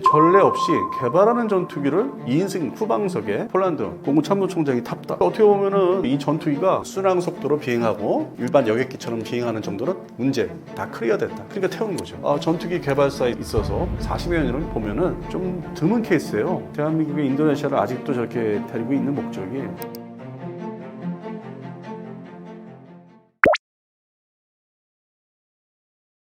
전례 없이 개발하는 전투기를 2인승 후방석에 폴란드 공군 참모총장이 탔다. 어떻게 보면은 이 전투기가 순항 속도로 비행하고 일반 여객기처럼 비행하는 정도는 문제 다 클리어됐다. 그러니까 태운 거죠. 전투기 개발사에 있어서 40여 년을 보면은 좀 드문 케이스예요. 대한민국이 인도네시아를 아직도 저렇게 데리고 있는 목적이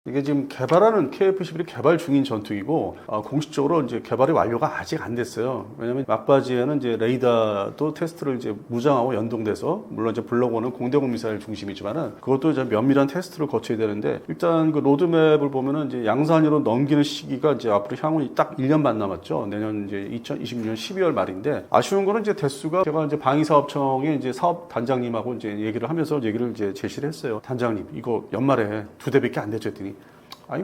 이게 지금 개발하는 KF-11이 개발 중인 전투기고 공식적으로 이제 개발이 완료가 아직 안 됐어요. 왜냐하면 막바지에는 이제 레이더도 테스트를 이제 무장하고 연동돼서 물론 이제 블록원은 공대공 미사일 중심이지만은 그것도 이제 면밀한 테스트를 거쳐야 되는데 일단 그 로드맵을 보면은 이제 양산으로 넘기는 시기가 이제 앞으로 향후 딱 1년 반 남았죠. 내년 이제 2026년 12월 말인데 아쉬운 거는 이제 대수가 제가 이제 방위사업청의 이제 사업 단장님하고 이제 얘기를 하면서 얘기를 이제 제시를 했어요. 단장님 이거 연말에 2대밖에 안 됐죠 했더니 아니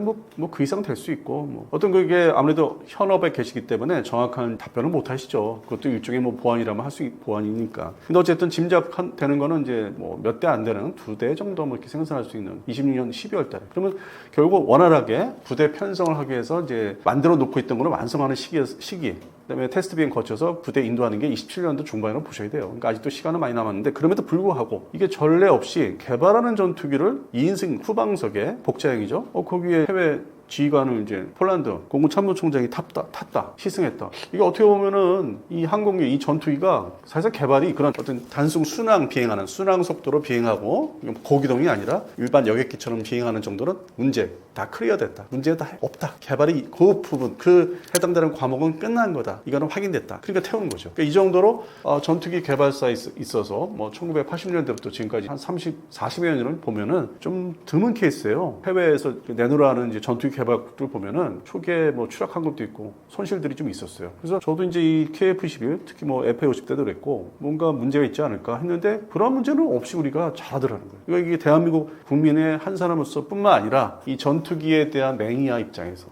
그 이상 될 수 있고 어떤 그게 아무래도 현업에 계시기 때문에 정확한 답변을 못 하시죠. 그것도 일종의 보안이라면 할 수 보안이니까. 근데 어쨌든 짐작되는 거는 이제 몇 대 안 되는 2대 정도 이렇게 생산할 수 있는 26년 12월 달에. 그러면 결국 원활하게 부대 편성을 하기 위해서 이제 만들어 놓고 있던 거를 완성하는 시기. 그다음에 테스트 비행 거쳐서 부대 인도하는 게 27년도 중반이라고 보셔야 돼요. 그러니까 아직도 시간은 많이 남았는데 그럼에도 불구하고 이게 전례 없이 개발하는 전투기를 2인승 후방석에 복자형이죠. 거기에 해외 지휘관을 이제 폴란드 공군 참모총장이 탔다, 시승했다. 이게 어떻게 보면은 이 항공기, 이 전투기가 사실상 개발이 그런 어떤 단순 순항 비행하는 순항 속도로 비행하고 고기동이 아니라 일반 여객기처럼 비행하는 정도는 문제 다 클리어됐다. 문제가 다 없다. 개발이 그 부분, 그 해당되는 과목은 끝난 거다. 이거는 확인됐다. 그러니까 태우는 거죠. 그러니까 이 정도로 전투기 개발사에 있어서 1980년대부터 지금까지 한 40여 년을 보면은 좀 드문 케이스예요. 해외에서 내놓으라는 이제 전투기 개발국들 보면은 초기에 추락한 것도 있고 손실들이 좀 있었어요. 그래서 저도 이제 이 KF-11 특히 FA-50 때도 그랬고 뭔가 문제가 있지 않을까 했는데 그런 문제는 없이 우리가 잘하더라는 거예요. 그러니까 이게 대한민국 국민의 한 사람으로서 뿐만 아니라 이 전투기에 대한 매니아 입장에서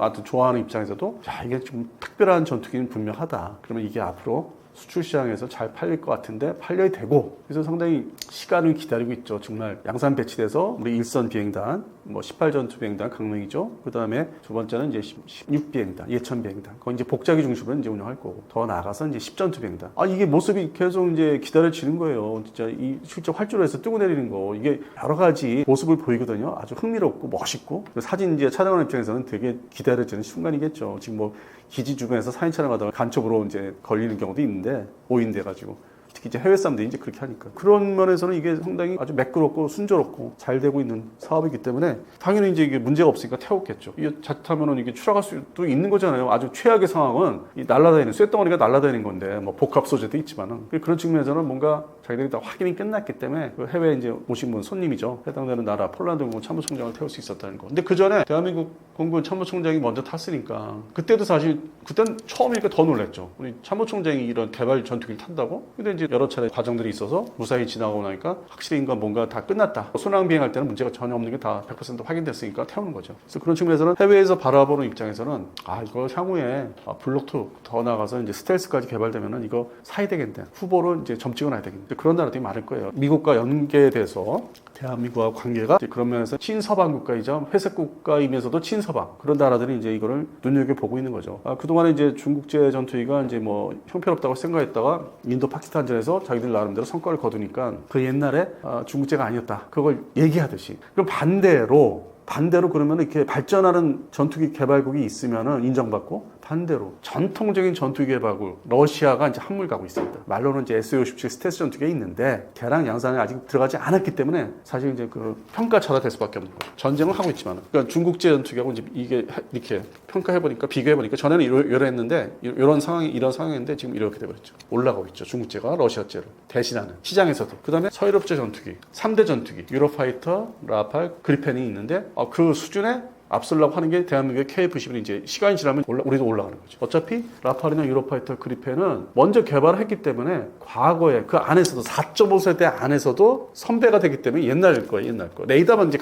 아주 좋아하는 입장에서도 이게 좀 특별한 전투기는 분명하다. 그러면 이게 앞으로 수출 시장에서 잘 팔릴 것 같은데 팔려야 되고 그래서 상당히 시간을 기다리고 있죠. 정말 양산 배치돼서 우리 일선 비행단 18전투 비행단 강릉이죠. 그 다음에 두 번째는 이제 16비행단 예천 비행단 그건 이제 복자기 중심으로 이제 운영할 거고 더 나아가서 이제 10전투 비행단 이게 모습이 계속 이제 기다려지는 거예요. 진짜 이 실제 활주로 해서 뜨고 내리는 거 이게 여러 가지 모습을 보이거든요. 아주 흥미롭고 멋있고 사진 이제 촬영하는 입장에서는 되게 기다려지는 순간이겠죠. 지금 기지 주변에서 사진 촬영하다가 간첩으로 이제 걸리는 경우도 있는데 오인돼가지고 특히 이제 해외 사람들이 이제 그렇게 하니까 그런 면에서는 이게 상당히 아주 매끄럽고 순조롭고 잘 되고 있는 사업이기 때문에 당연히 이제 이게 문제가 없으니까 태웠겠죠. 이게 자칫하면은 이게 추락할 수도 있는 거잖아요. 아주 최악의 상황은 이 날아다니는 쇳덩어리가 날아다니는 건데 복합 소재도 있지만은 그런 측면에서는 뭔가 자기들이 다 확인이 끝났기 때문에 그 해외 이제 오신 분 손님이죠. 해당되는 나라 폴란드 공군 참모총장을 태울 수 있었다는 거. 근데 그 전에 대한민국 공군 참모총장이 먼저 탔으니까 그때도 사실 그땐 처음이니까 더 놀랐죠. 우리 참모총장이 이런 개발 전투기를 탄다고? 근데 이제 여러 차례 과정들이 있어서 무사히 지나고 나니까 확실히 뭔가 다 끝났다. 순항 비행할 때는 문제가 전혀 없는 게 다 100% 확인됐으니까 태우는 거죠. 그래서 그런 측면에서는 해외에서 바라보는 입장에서는 이거 향후에 블록2 더 나가서 이제 스텔스까지 개발되면은 이거 사야 되겠네. 후보로 이제 점 찍어놔야 되겠네. 그런 나라들이 많을 거예요. 미국과 연계돼서 대한민국과 관계가 그런 면에서 친서방 국가이자 회색 국가이면서도 친서방 그런 나라들이 이제 이거를 눈여겨보고 있는 거죠. 그동안에 이제 중국제 전투기가 이제 형편없다고 생각했다가 인도 파키스탄전에서 자기들 나름대로 성과를 거두니까 그 옛날에 중국제가 아니었다. 그걸 얘기하듯이. 그럼 반대로 그러면 이렇게 발전하는 전투기 개발국이 있으면은 인정받고 반대로 전통적인 전투기 개발국 러시아가 이제 한물 가고 있습니다. 말로는 이제 SU-57 스텔스 전투기가 있는데 대량 양산에 아직 들어가지 않았기 때문에 사실 이제 그 평가차가 될 수밖에 없는 거예요. 전쟁을 하고 있지만 그러니까 중국제 전투기하고 이제 이게 이렇게 평가해보니까 비교해보니까 전에는 이랬는데 이런 상황인데 지금 이렇게 돼버렸죠. 올라가고 있죠. 중국제가 러시아제로 대신하는 시장에서도. 그 다음에 서유럽제 전투기 3대 전투기 유로파이터, 라팔, 그리펜이 있는데 그 수준에 앞서려고 하는 게 대한민국의 KF-11이 이제 시간이 지나면 우리도 올라가는 거죠. 어차피 라팔이나 유로파이터, 그리펜은 먼저 개발을 했기 때문에 과거에 그 안에서도 4.5세대 안에서도 선배가 되기 때문에 옛날 거. 레이더만 이제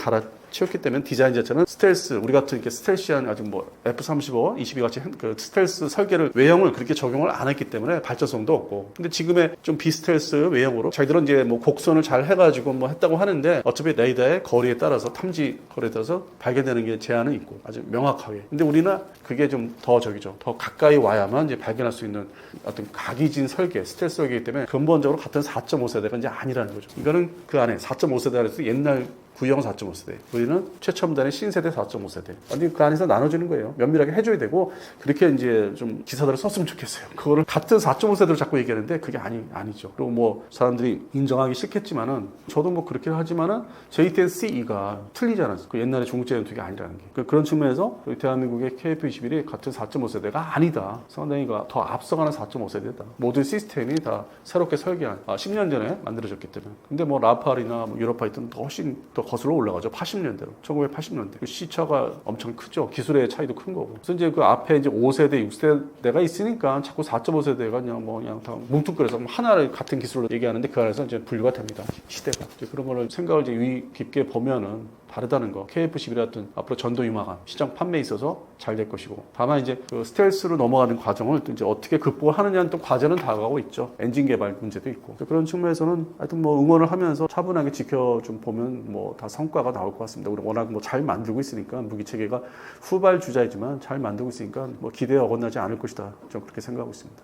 채웠기 때문에 디자인 자체는 스텔스, 우리 같은 이렇게 스텔시한 아직 뭐 F-35, 22 같이 그 스텔스 설계를 외형을 그렇게 적용을 안 했기 때문에 발전성도 없고. 근데 지금의 좀 비스텔스 외형으로 자기들은 이제 뭐 곡선을 잘 해가지고 뭐 했다고 하는데 어차피 레이더의 거리에 따라서 탐지 거리에 따라서 발견되는 게 제한은 있고 아주 명확하게. 근데 우리는 그게 좀 더 저기죠. 더 가까이 와야만 이제 발견할 수 있는 어떤 각이진 설계, 스텔스 설계이기 때문에 근본적으로 같은 4.5세대가 이제 아니라는 거죠. 이거는 그 안에 4.5세대라서 옛날 구형 4.5세대. 우리는 최첨단의 신세대 4.5세대. 아니, 그 안에서 나눠주는 거예요. 면밀하게 해줘야 되고, 그렇게 이제 좀 기사들을 썼으면 좋겠어요. 그거를 같은 4.5세대로 자꾸 얘기하는데, 그게 아니죠. 그리고 뭐, 사람들이 인정하기 싫겠지만은, 저도 뭐 그렇게 하지만은, JTSE가 틀리잖아요. 그 옛날에 중국제 전투기 아니라는 게. 그런 측면에서, 대한민국의 KF-21이 같은 4.5세대가 아니다. 상당히 더 앞서가는 4.5세대다. 모든 시스템이 다 새롭게 설계한, 10년 전에 만들어졌기 때문에. 근데 뭐, 라팔이나 뭐 유로파이터는 훨씬 더 거슬러 올라가죠. 80년대로. 1980년대. 그 시차가 엄청 크죠. 기술의 차이도 큰 거고. 그래서 이제 그 앞에 이제 5세대, 6세대가 있으니까 자꾸 4.5세대가 그냥 다 뭉뚱그려서 하나를 같은 기술로 얘기하는데 그 안에서 이제 분류가 됩니다. 시대가. 이제 그런 거를 생각을 이제 유의 깊게 보면은 다르다는 거. KF-11 앞으로 전도 유망한 시장 판매에 있어서 잘 될 것이고. 다만 이제 그 스텔스로 넘어가는 과정을 또 이제 어떻게 극복을 하느냐는 또 과제는 다가가고 있죠. 엔진 개발 문제도 있고. 그런 측면에서는 하여튼 뭐 응원을 하면서 차분하게 지켜 좀 보면 뭐 다 성과가 나올 것 같습니다. 우리 워낙 뭐 잘 만들고 있으니까 무기 체계가 후발 주자이지만 잘 만들고 있으니까 뭐 기대에 어긋나지 않을 것이다. 좀 그렇게 생각하고 있습니다.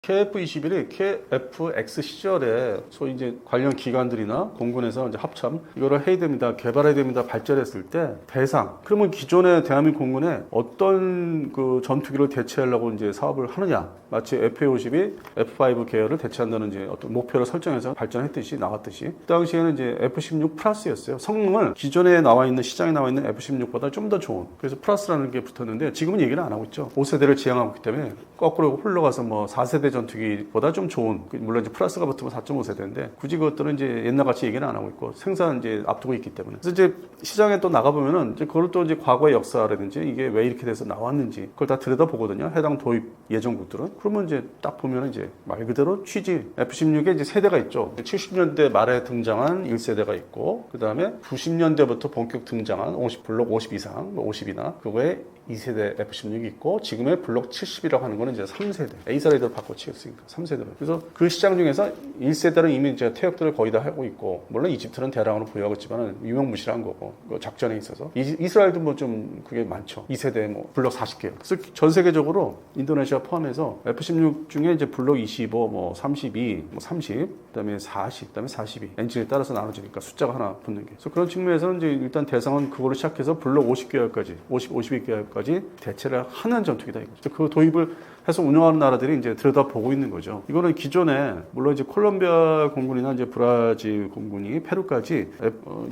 KF-21이 KF-X 시절에 소위 이제 관련 기관들이나 공군에서 이제 합참 이거를 해야 됩니다, 개발해야 됩니다, 발전했을 때 대상. 그러면 기존의 대한민국 공군에 어떤 그 전투기를 대체하려고 이제 사업을 하느냐? 마치 FA-52, F5 계열을 대체한다는 이제 어떤 목표를 설정해서 발전했듯이 나왔듯이 그 당시에는 이제 F-16 플러스였어요. 성능을 기존에 나와 있는 시장에 나와 있는 F-16보다 좀 더 좋은. 그래서 플러스라는 게 붙었는데 지금은 얘기를 안 하고 있죠. 5세대를 지향하고 있기 때문에 거꾸로 흘러가서 뭐 4세대 전투기보다 좀 좋은, 물론 이제 플러스가 붙으면 4.5세대인데 굳이 그것들은 이제 옛날같이 얘기는 안 하고 있고 생산 이제 앞두고 있기 때문에. 그래서 이제 시장에 또 나가보면은 이제 그걸 또 이제 과거의 역사라든지 이게 왜 이렇게 돼서 나왔는지 그걸 다 들여다보거든요. 해당 도입 예정국들은. 그러면 이제 딱 보면은 이제 말 그대로 취지. F-16에 이제 세대가 있죠. 70년대 말에 등장한 1세대가 있고, 그 다음에 90년대부터 본격 등장한 블록 50 이상, 50이나 그거에 2세대 F-16이 있고, 지금의 블록 70이라고 하는 거는 이제 3세대. A사레이더를 바꿔치웠으니까 3세대로. 그래서 그 시장 중에서 1세대는 이미 이제 퇴역들을 거의 다 하고 있고, 물론 이집트는 대량으로 보유하고 있지만 유명무실한 거고, 그 작전에 있어서. 이스라엘도 뭐 좀 그게 많죠. 2세대 뭐 블록 40개. 그래서 전 세계적으로 인도네시아 포함해서 F-16 중에 이제 블록 25, 뭐 32, 뭐 30, 그다음에 40, 그다음에 42. 엔진에 따라서 나눠지니까 숫자가 하나 붙는 게. 그래서 그런 측면에서는 이제 일단 대상은 그걸로 시작해서 블록 50개월까지, 52개월까지 대체를 하는 전투기다 이거죠. 그 도입을 해서 운영하는 나라들이 이제 들여다보고 있는 거죠. 이거는 기존에 물론 이제 콜롬비아 공군이나 이제 브라질 공군이 페루까지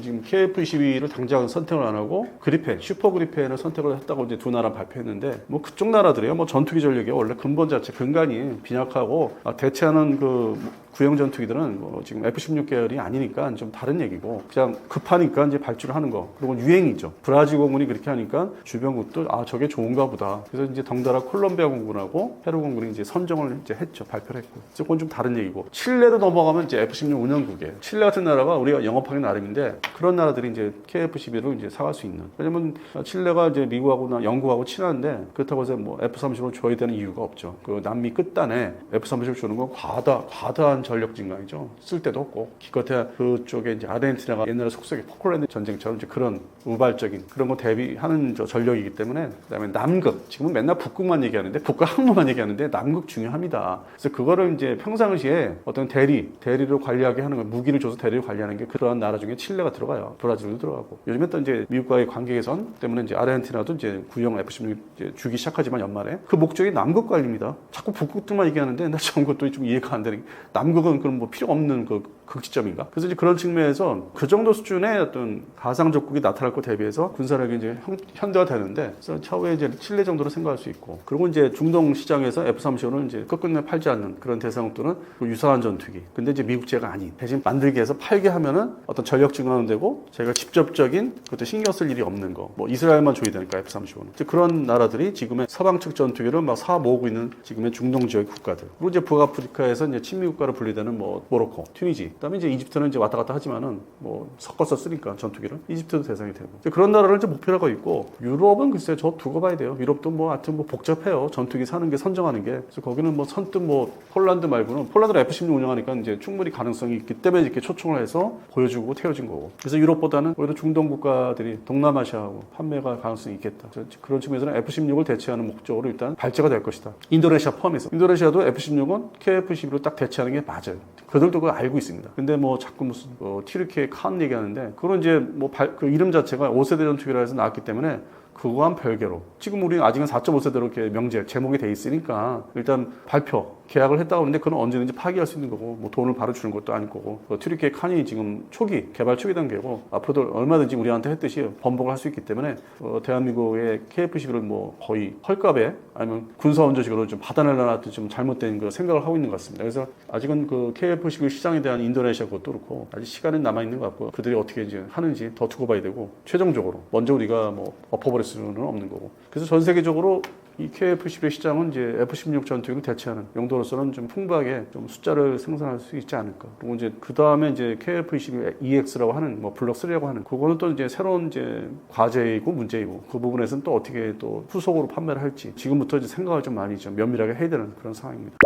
지금 KF-22를 당장 선택을 안 하고 그리펜, 슈퍼 그리펜을 선택을 했다고 이제 두 나라 발표했는데, 뭐 그쪽 나라들이요, 뭐 전투기 전력이 원래 근본 자체 근간이 빈약하고 대체하는 그 구형 전투기들은 뭐 지금 F-16 계열이 아니니까 좀 다른 얘기고, 그냥 급하니까 이제 발주를 하는 거. 그리고 유행이죠. 브라질 공군이 그렇게 하니까 주변국도 저게 좋은가 보다. 그래서 이제 덩달아 콜롬비아 공군하고 페루 공군이 이제 선정을 이제 했죠. 발표를 했고. 그래서 그건 좀 다른 얘기고. 칠레도 넘어가면 이제 F-16 운영국이에요. 칠레 같은 나라가 우리가 영업하기 나름인데, 그런 나라들이 이제 KF-11을 이제 사갈 수 있는. 왜냐면 칠레가 이제 미국하고나 영국하고 친한데, 그렇다고 해서 뭐 F-35를 줘야 되는 이유가 없죠. 그 남미 끝단에 F-35를 주는 건 과다한 전력 증강이죠. 쓸 데도 없고. 기껏해야 그쪽에 이제 아르헨티나가 옛날에 속속의 포클랜드 전쟁처럼 이제 그런 우발적인 그런 거 대비하는 전력이기 때문에. 그다음에 남극. 지금은 맨날 북극만 얘기하는데, 북극 항로만 얘기하는데 남극 중요합니다. 그래서 그거를 이제 평상시에 어떤 대리로 관리하게 하는 거, 무기를 줘서 대리를 관리하는 게 그러한 나라 중에 칠레가 들어가요. 브라질도 들어가고. 요즘에 또 이제 미국과의 관계 개선 때문에 이제 아르헨티나도 이제 구형 F-16 이제 주기 시작하지만 연말에 그 목적이 남극 관리입니다. 자꾸 북극들만 얘기하는데 나 참 그것도 좀 이해가 안 되는 게, 남극은 그럼 뭐 필요 없는 그 극지점인가? 그래서 이제 그런 측면에서 그 정도 수준의 어떤 가상 적국이 나타날 것 대비해서 군사력이 이제 현대화되는데, 그래서 차후에 이제 칠레 정도로 생각할 수 있고, 그리고 이제 중동 시장에서 F-35는 이제 끝끝내 팔지 않는 그런 대상국들은 유사한 전투기. 근데 이제 미국제가 아닌, 대신 만들게 해서 팔게 하면은 어떤 전력 증강은 되고, 제가 직접적인 그것도 신경 쓸 일이 없는 거. 뭐 이스라엘만 줘야 되니까 F-35는. 이제 그런 나라들이 지금의 서방 측 전투기를 막 사 모으고 있는 지금의 중동 지역 국가들. 그리고 이제 북아프리카에서 이제 친미 국가로 분리되는 뭐 모로코, 튀니지, 그다음에 이제 이집트는 이제 왔다 갔다 하지만은 뭐 섞어서 쓰니까 전투기를 이집트도 대상이 되고 이제 그런 나라를 이제 목표로 하고 있고 유럽은 글쎄 저 두고 봐야 돼요. 유럽도 뭐 하여튼 뭐 복잡해요. 전투기 사는 게 선정하는 게. 그래서 거기는 뭐 선뜻 뭐 폴란드 말고는 폴란드로 F-16 운영하니까 이제 충분히 가능성이 있기 때문에 이렇게 초청을 해서 보여주고 태워진 거고. 그래서 유럽보다는 오히려 중동 국가들이 동남아시아하고 판매가 가능성이 있겠다. 그런 측면에서는 F-16을 대체하는 목적으로 일단 발제가 될 것이다. 인도네시아 포함해서. 인도네시아도 F-16은 KF-11로 딱 대체하는 게 맞아요. 그들도 그걸 알고 있습니다. 근데 뭐 자꾸 무슨 TRK 칸 얘기하는데 그건 이제 뭐 그 이름 자체가 5세대 전투기라 해서 나왔기 때문에 그거와는 별개로 지금 우리는 아직은 4.5세대로 이렇게 명제 제목이 돼 있으니까 일단 발표 계약을 했다고 하는데 그건 언제든지 파기할 수 있는 거고 뭐 돈을 바로 주는 것도 아닐 거고 트리케 칸이 지금 초기 개발 초기 단계고 앞으로도 얼마든지 우리한테 했듯이 번복을 할 수 있기 때문에 대한민국의 KF-11을 뭐 거의 헐값에 아니면 군사원조식으로 좀 받아내려나 좀 잘못된 그 생각을 하고 있는 것 같습니다. 그래서 아직은 그 KF-11 시장에 대한 인도네시아 것도 그렇고 아직 시간은 남아 있는 것 같고 그들이 어떻게 이제 하는지 더 두고 봐야 되고 최종적으로 먼저 우리가 뭐 엎어버릴 수는 없는 거고 그래서 전 세계적으로 이 KF-11 시장은 이제 F-16 전투기를 대체하는 용도로서는 좀 풍부하게 좀 숫자를 생산할 수 있지 않을까. 그리고 이제 그 다음에 이제 KF-21 EX라고 하는 뭐 블록 3라고 하는 그거는 또 이제 새로운 이제 과제이고 문제이고 그 부분에서는 또 어떻게 또 후속으로 판매를 할지 지금부터 이제 생각을 좀 많이 좀 면밀하게 해야 되는 그런 상황입니다.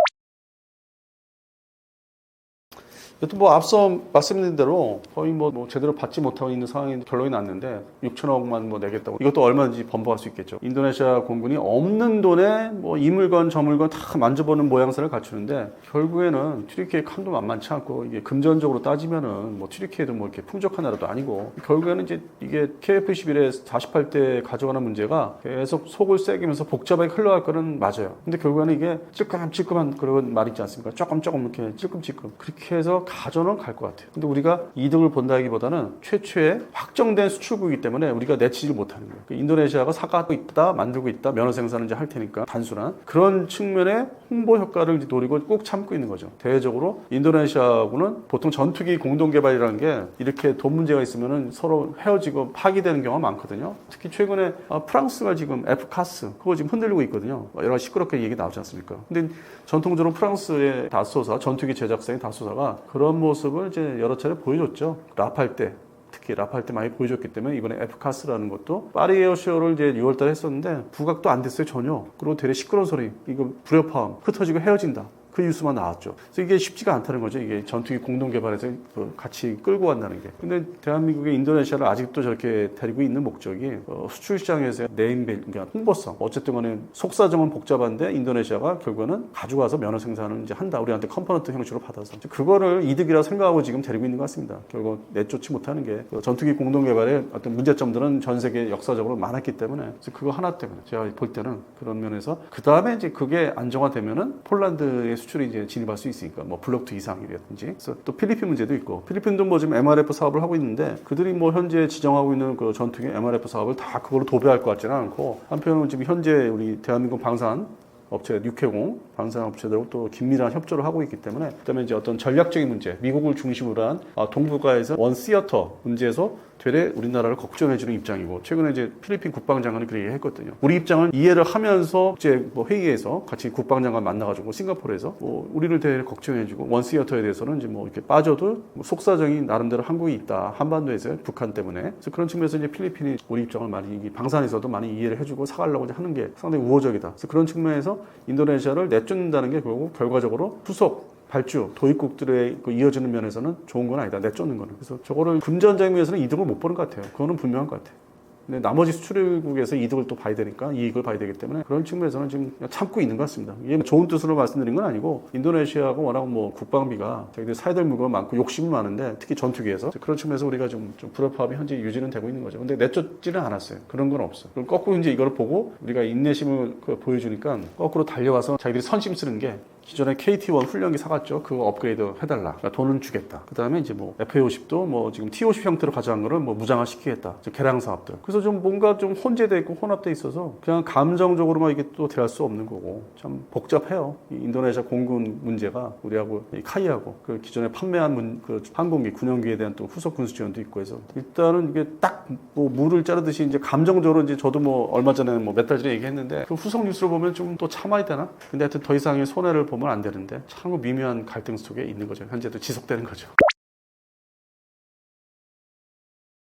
여튼 뭐 앞서 말씀드린 대로 거의 뭐 제대로 받지 못하고 있는 상황이 결론이 났는데 6천억만 뭐 내겠다고 이것도 얼마든지 번복할 수 있겠죠. 인도네시아 공군이 없는 돈에 뭐 이 물건 저 물건 다 만져보는 모양새를 갖추는데 결국에는 튀르키예 칸도 만만치 않고 이게 금전적으로 따지면은 뭐 튀르키예도 뭐 이렇게 풍족한 나라도 아니고 결국에는 이제 이게 KF-11에 48대 가져가는 문제가 계속 속을 새기면서 복잡하게 흘러갈 거는 맞아요. 근데 결국에는 이게 찔끔찔끔한 그런 말 있지 않습니까? 조금 이렇게 찔끔찔끔 그렇게 해서 가져는 갈 것 같아요. 근데 우리가 이득을 본다기보다는 최초의 확정된 수출국이기 때문에 우리가 내치질 못하는 거예요. 인도네시아가 사가고 있다, 만들고 있다, 면허 생산을 이제 할 테니까 단순한 그런 측면의 홍보 효과를 이제 노리고 꼭 참고 있는 거죠. 대외적으로 인도네시아하고는 보통 전투기 공동 개발이라는 게 이렇게 돈 문제가 있으면은 서로 헤어지고 파기되는 경우가 많거든요. 특히 최근에 프랑스가 지금 F카스 그거 지금 흔들리고 있거든요. 여러 가지 시끄럽게 얘기 나오지 않습니까? 근데 전통적으로 프랑스의 다소사, 전투기 제작사인 다소사가 그런 모습을 이제 여러 차례 보여줬죠. 라팔 때. 특히 라팔 때 많이 보여줬기 때문에 이번에 F카스라는 것도 파리 에어쇼를 이제 6월달에 했었는데 부각도 안 됐어요 전혀. 그리고 되게 시끄러운 소리, 이거 불협화음, 흩어지고 헤어진다. 그 뉴스만 나왔죠. 그래서 이게 쉽지가 않다는 거죠. 이게 전투기 공동 개발해서 같이 끌고 간다는 게. 근데 대한민국의 인도네시아를 아직도 저렇게 데리고 있는 목적이 수출 시장에서의 네임밸, 그러니까 홍보성. 어쨌든 간에 속사정은 복잡한데 인도네시아가 결국에는 가져가서 면허 생산을 이제 한다. 우리한테 컴포넌트 형식으로 받아서. 그거를 이득이라고 생각하고 지금 데리고 있는 것 같습니다. 결국 내쫓지 못하는 게 전투기 공동 개발의 어떤 문제점들은 전 세계 역사적으로 많았기 때문에 그래서 그거 하나 때문에 제가 볼 때는 그런 면에서 그 다음에 이제 그게 안정화되면은 폴란드의 수출이 이제 진입할 수 있으니까 뭐 블록 2 이상이라든지 그래서 또 필리핀 문제도 있고 필리핀도 뭐 지금 MRF 사업을 하고 있는데 그들이 뭐 현재 지정하고 있는 그 전투기 MRF 사업을 다 그걸로 도배할 것 같지는 않고 한편으로는 지금 현재 우리 대한민국 방산 업체 육해공 방산업체들하고 또 긴밀한 협조를 하고 있기 때문에 그다음에 이제 어떤 전략적인 문제 미국을 중심으로 한 동북아에서 원 시어터 문제에서 되레 우리나라를 걱정해주는 입장이고 최근에 이제 필리핀 국방장관이 그렇게 했거든요. 우리 입장을 이해를 하면서 이제 뭐 회의에서 같이 국방장관 만나가지고 싱가포르에서 뭐 우리를 되레 걱정해주고 원 시어터에 대해서는 이제 뭐 이렇게 빠져도 뭐 속사정이 나름대로 한국이 있다 한반도에서 북한 때문에 그래서 그런 측면에서 이제 필리핀이 우리 입장을 많이 방산에서도 많이 이해를 해주고 사가려고 하는 게 상당히 우호적이다. 그래서 그런 측면에서 인도네시아를 내쫓는다는 게 결과적으로 후속 발주, 도입국들의 이어지는 면에서는 좋은 건 아니다. 내쫓는 거는. 그래서 저거를 금전적인 면에서는 이득을 못 보는 것 같아요. 그거는 분명한 것 같아요. 근데 나머지 수출국에서 이득을 또 봐야 되니까 이익을 봐야 되기 때문에 그런 측면에서는 지금 참고 있는 것 같습니다. 이게 좋은 뜻으로 말씀드린 건 아니고 인도네시아가 워낙 뭐 국방비가 자기들 사야 될 물건 많고 욕심은 많은데 특히 전투기에서 그런 측면에서 우리가 좀 불협화음이 현재 유지는 되고 있는 거죠. 근데 내쫓지는 않았어요. 그런 건 없어. 그럼 거꾸로 이제 이걸 보고 우리가 인내심을 보여주니까 거꾸로 달려와서 자기들이 선심 쓰는 게 기존에 KT-1 훈련기 사갔죠. 그거 업그레이드 해달라. 그러니까 돈은 주겠다. 그 다음에 이제 뭐 FA-50도 뭐 지금 T-50 형태로 가져간 거를 뭐 무장화 시키겠다. 개량 사업들. 그래서 좀 뭔가 좀 혼재돼 있고 혼합돼 있어서 그냥 감정적으로만 이게 또 대할 수 없는 거고 참 복잡해요. 이 인도네시아 공군 문제가 우리하고 이 카이하고 그 기존에 판매한 그 항공기, 군용기에 대한 또 후속 군수 지원도 있고 해서 일단은 이게 딱 뭐 물을 자르듯이 이제 감정적으로 이제 저도 뭐 얼마 전에 뭐 몇 달 전에 얘기했는데 그 후속 뉴스를 보면 좀 또 참아야 되나? 근데 하여튼 더 이상의 손해를 보면 안 되는데 참 미묘한 갈등 속에 있는 거죠. 현재도 지속되는 거죠.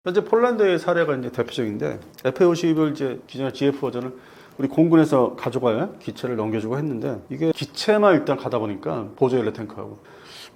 현재 폴란드의 사례가 이제 대표적인데 F-50을 이제 기존의 GF 버전을 우리 공군에서 가져갈 기체를 넘겨주고 했는데 이게 기체만 일단 가다 보니까 보조 연료 탱크하고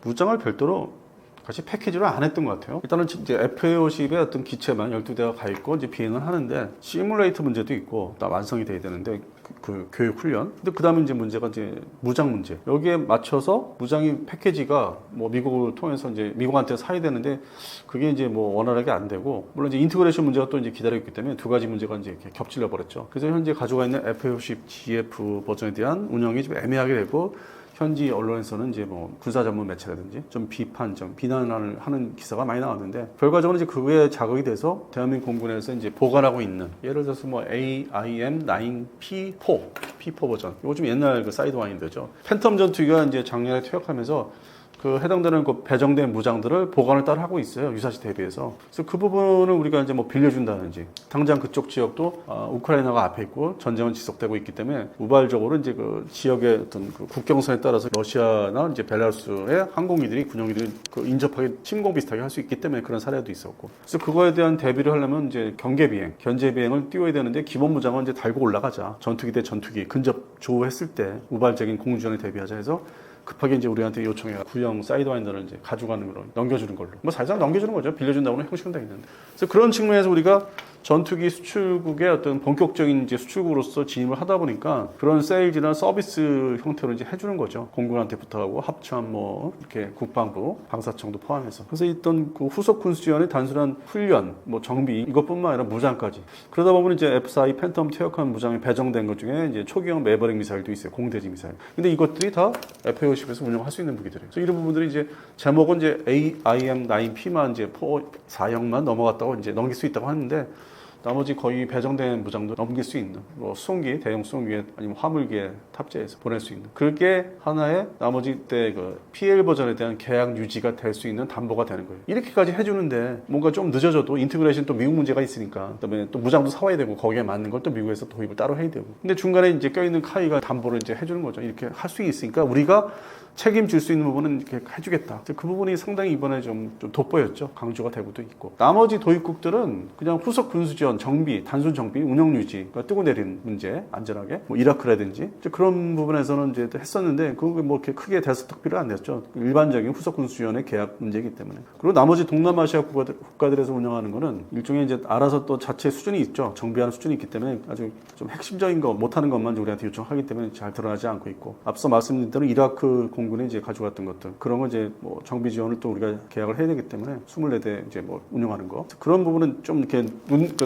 무장을 별도로 같이 패키지로 안 했던 것 같아요. 일단은 이제 F-50의 어떤 기체만 12대가 가 있고 이제 비행을 하는데 시뮬레이터 문제도 있고 다 완성이 돼야 되는데 그 교육 훈련. 근데 그다음에 이제 문제가 이제 무장 문제. 여기에 맞춰서 무장이 패키지가 뭐 미국을 통해서 이제 미국한테 사야 되는데 그게 이제 뭐 원활하게 안 되고 물론 이제 인티그레이션 문제가 또 이제 기다리고 있기 때문에 두 가지 문제가 이제 이렇게 겹칠려 버렸죠. 그래서 현재 가지고 있는 F-50 GF 버전에 대한 운영이 좀 애매하게 되고 현지 언론에서는 이제 뭐 군사 전문 매체라든지 좀 비판, 좀 비난을 하는 기사가 많이 나왔는데 결과적으로 이제 그거에 자극이 돼서 대한민국 공군에서 이제 보관하고 있는 예를 들어서 뭐 AIM-9P4 버전 이거 좀 옛날 그 사이드와인더죠. 팬텀 전투기가 이제 작년에 퇴역하면서 그 해당되는 그 배정된 무장들을 보관을 따로 하고 있어요. 유사시 대비해서. 그래서 그 부분을 우리가 이제 뭐 빌려준다든지 당장 그쪽 지역도 우크라이나가 앞에 있고 전쟁은 지속되고 있기 때문에 우발적으로 이제 그 지역의 어떤 그 국경선에 따라서 러시아나 이제 벨라루스의 항공기들이 군용기들이 그 인접하게 침공 비슷하게 할 수 있기 때문에 그런 사례도 있었고. 그래서 그거에 대한 대비를 하려면 이제 경계 비행, 견제 비행을 띄워야 되는데 기본 무장은 이제 달고 올라가자. 전투기 대 전투기 근접 조우했을 때 우발적인 공중전에 대비하자 해서 급하게 이제 우리한테 요청해가 구형 사이드와인더를 이제 가져가는 걸로 넘겨주는 걸로 뭐 사실상 넘겨주는 거죠. 빌려준다고는 형식은 다 있는데 그래서 그런 측면에서 우리가 전투기 수출국의 어떤 본격적인 이제 수출국으로서 진입을 하다 보니까 그런 세일즈나 서비스 형태로 이제 해주는 거죠. 공군한테 부탁하고 합참 뭐 이렇게 국방부, 방사청도 포함해서 그래서 있던 그 후속 군수지원의 단순한 훈련, 뭐 정비 이것뿐만 아니라 무장까지 그러다 보면 이제 F-4 팬텀 퇴역한 무장이 배정된 것 중에 이제 초기형 매버릭 미사일도 있어요. 공대지 미사일. 근데 이것들이 다 F-50에서 운영할 수 있는 무기들이에요. 그래서 이런 부분들이 이제 제목은 이제 AIM-9P만 이제 4형만 넘어갔다고 이제 넘길 수 있다고 하는데 나머지 거의 배정된 무장도 넘길 수 있는 뭐 수송기, 대형 수송기에 아니면 화물기에 탑재해서 보낼 수 있는 그게 하나의 나머지 때 그 PL 버전에 대한 계약 유지가 될 수 있는 담보가 되는 거예요. 이렇게까지 해주는데 뭔가 좀 늦어져도 인티그레이션 또 미국 문제가 있으니까 그다음에 또 무장도 사와야 되고 거기에 맞는 걸 또 미국에서 도입을 따로 해야 되고 근데 중간에 이제 껴있는 카이가 담보를 이제 해주는 거죠. 이렇게 할 수 있으니까 우리가 책임질 수 있는 부분은 이렇게 해주겠다. 그 부분이 상당히 이번에 좀 돋보였죠. 강조가 되고도 있고. 나머지 도입국들은 그냥 후속 군수지원, 정비, 단순 정비, 운영 유지, 그러니까 뜨고 내리는 문제, 안전하게, 뭐 이라크라든지 그런 부분에서는 이제 했었는데 그게 뭐 이렇게 크게 대서특필은 안 됐죠. 일반적인 후속 군수지원의 계약 문제이기 때문에. 그리고 나머지 동남아시아 국가들에서 운영하는 거는 일종의 이제 알아서 또 자체 수준이 있죠. 정비하는 수준이 있기 때문에 아주 좀 핵심적인 거 못하는 것만 우리한테 요청하기 때문에 잘 드러나지 않고 있고. 앞서 말씀드린 대로 이라크 공군이 이제 가져갔던 것들 그런 거 이제 뭐 정비 지원을 또 우리가 계약을 해야 되기 때문에 24대 이제 뭐 운영하는 거 그런 부분은 좀 이렇게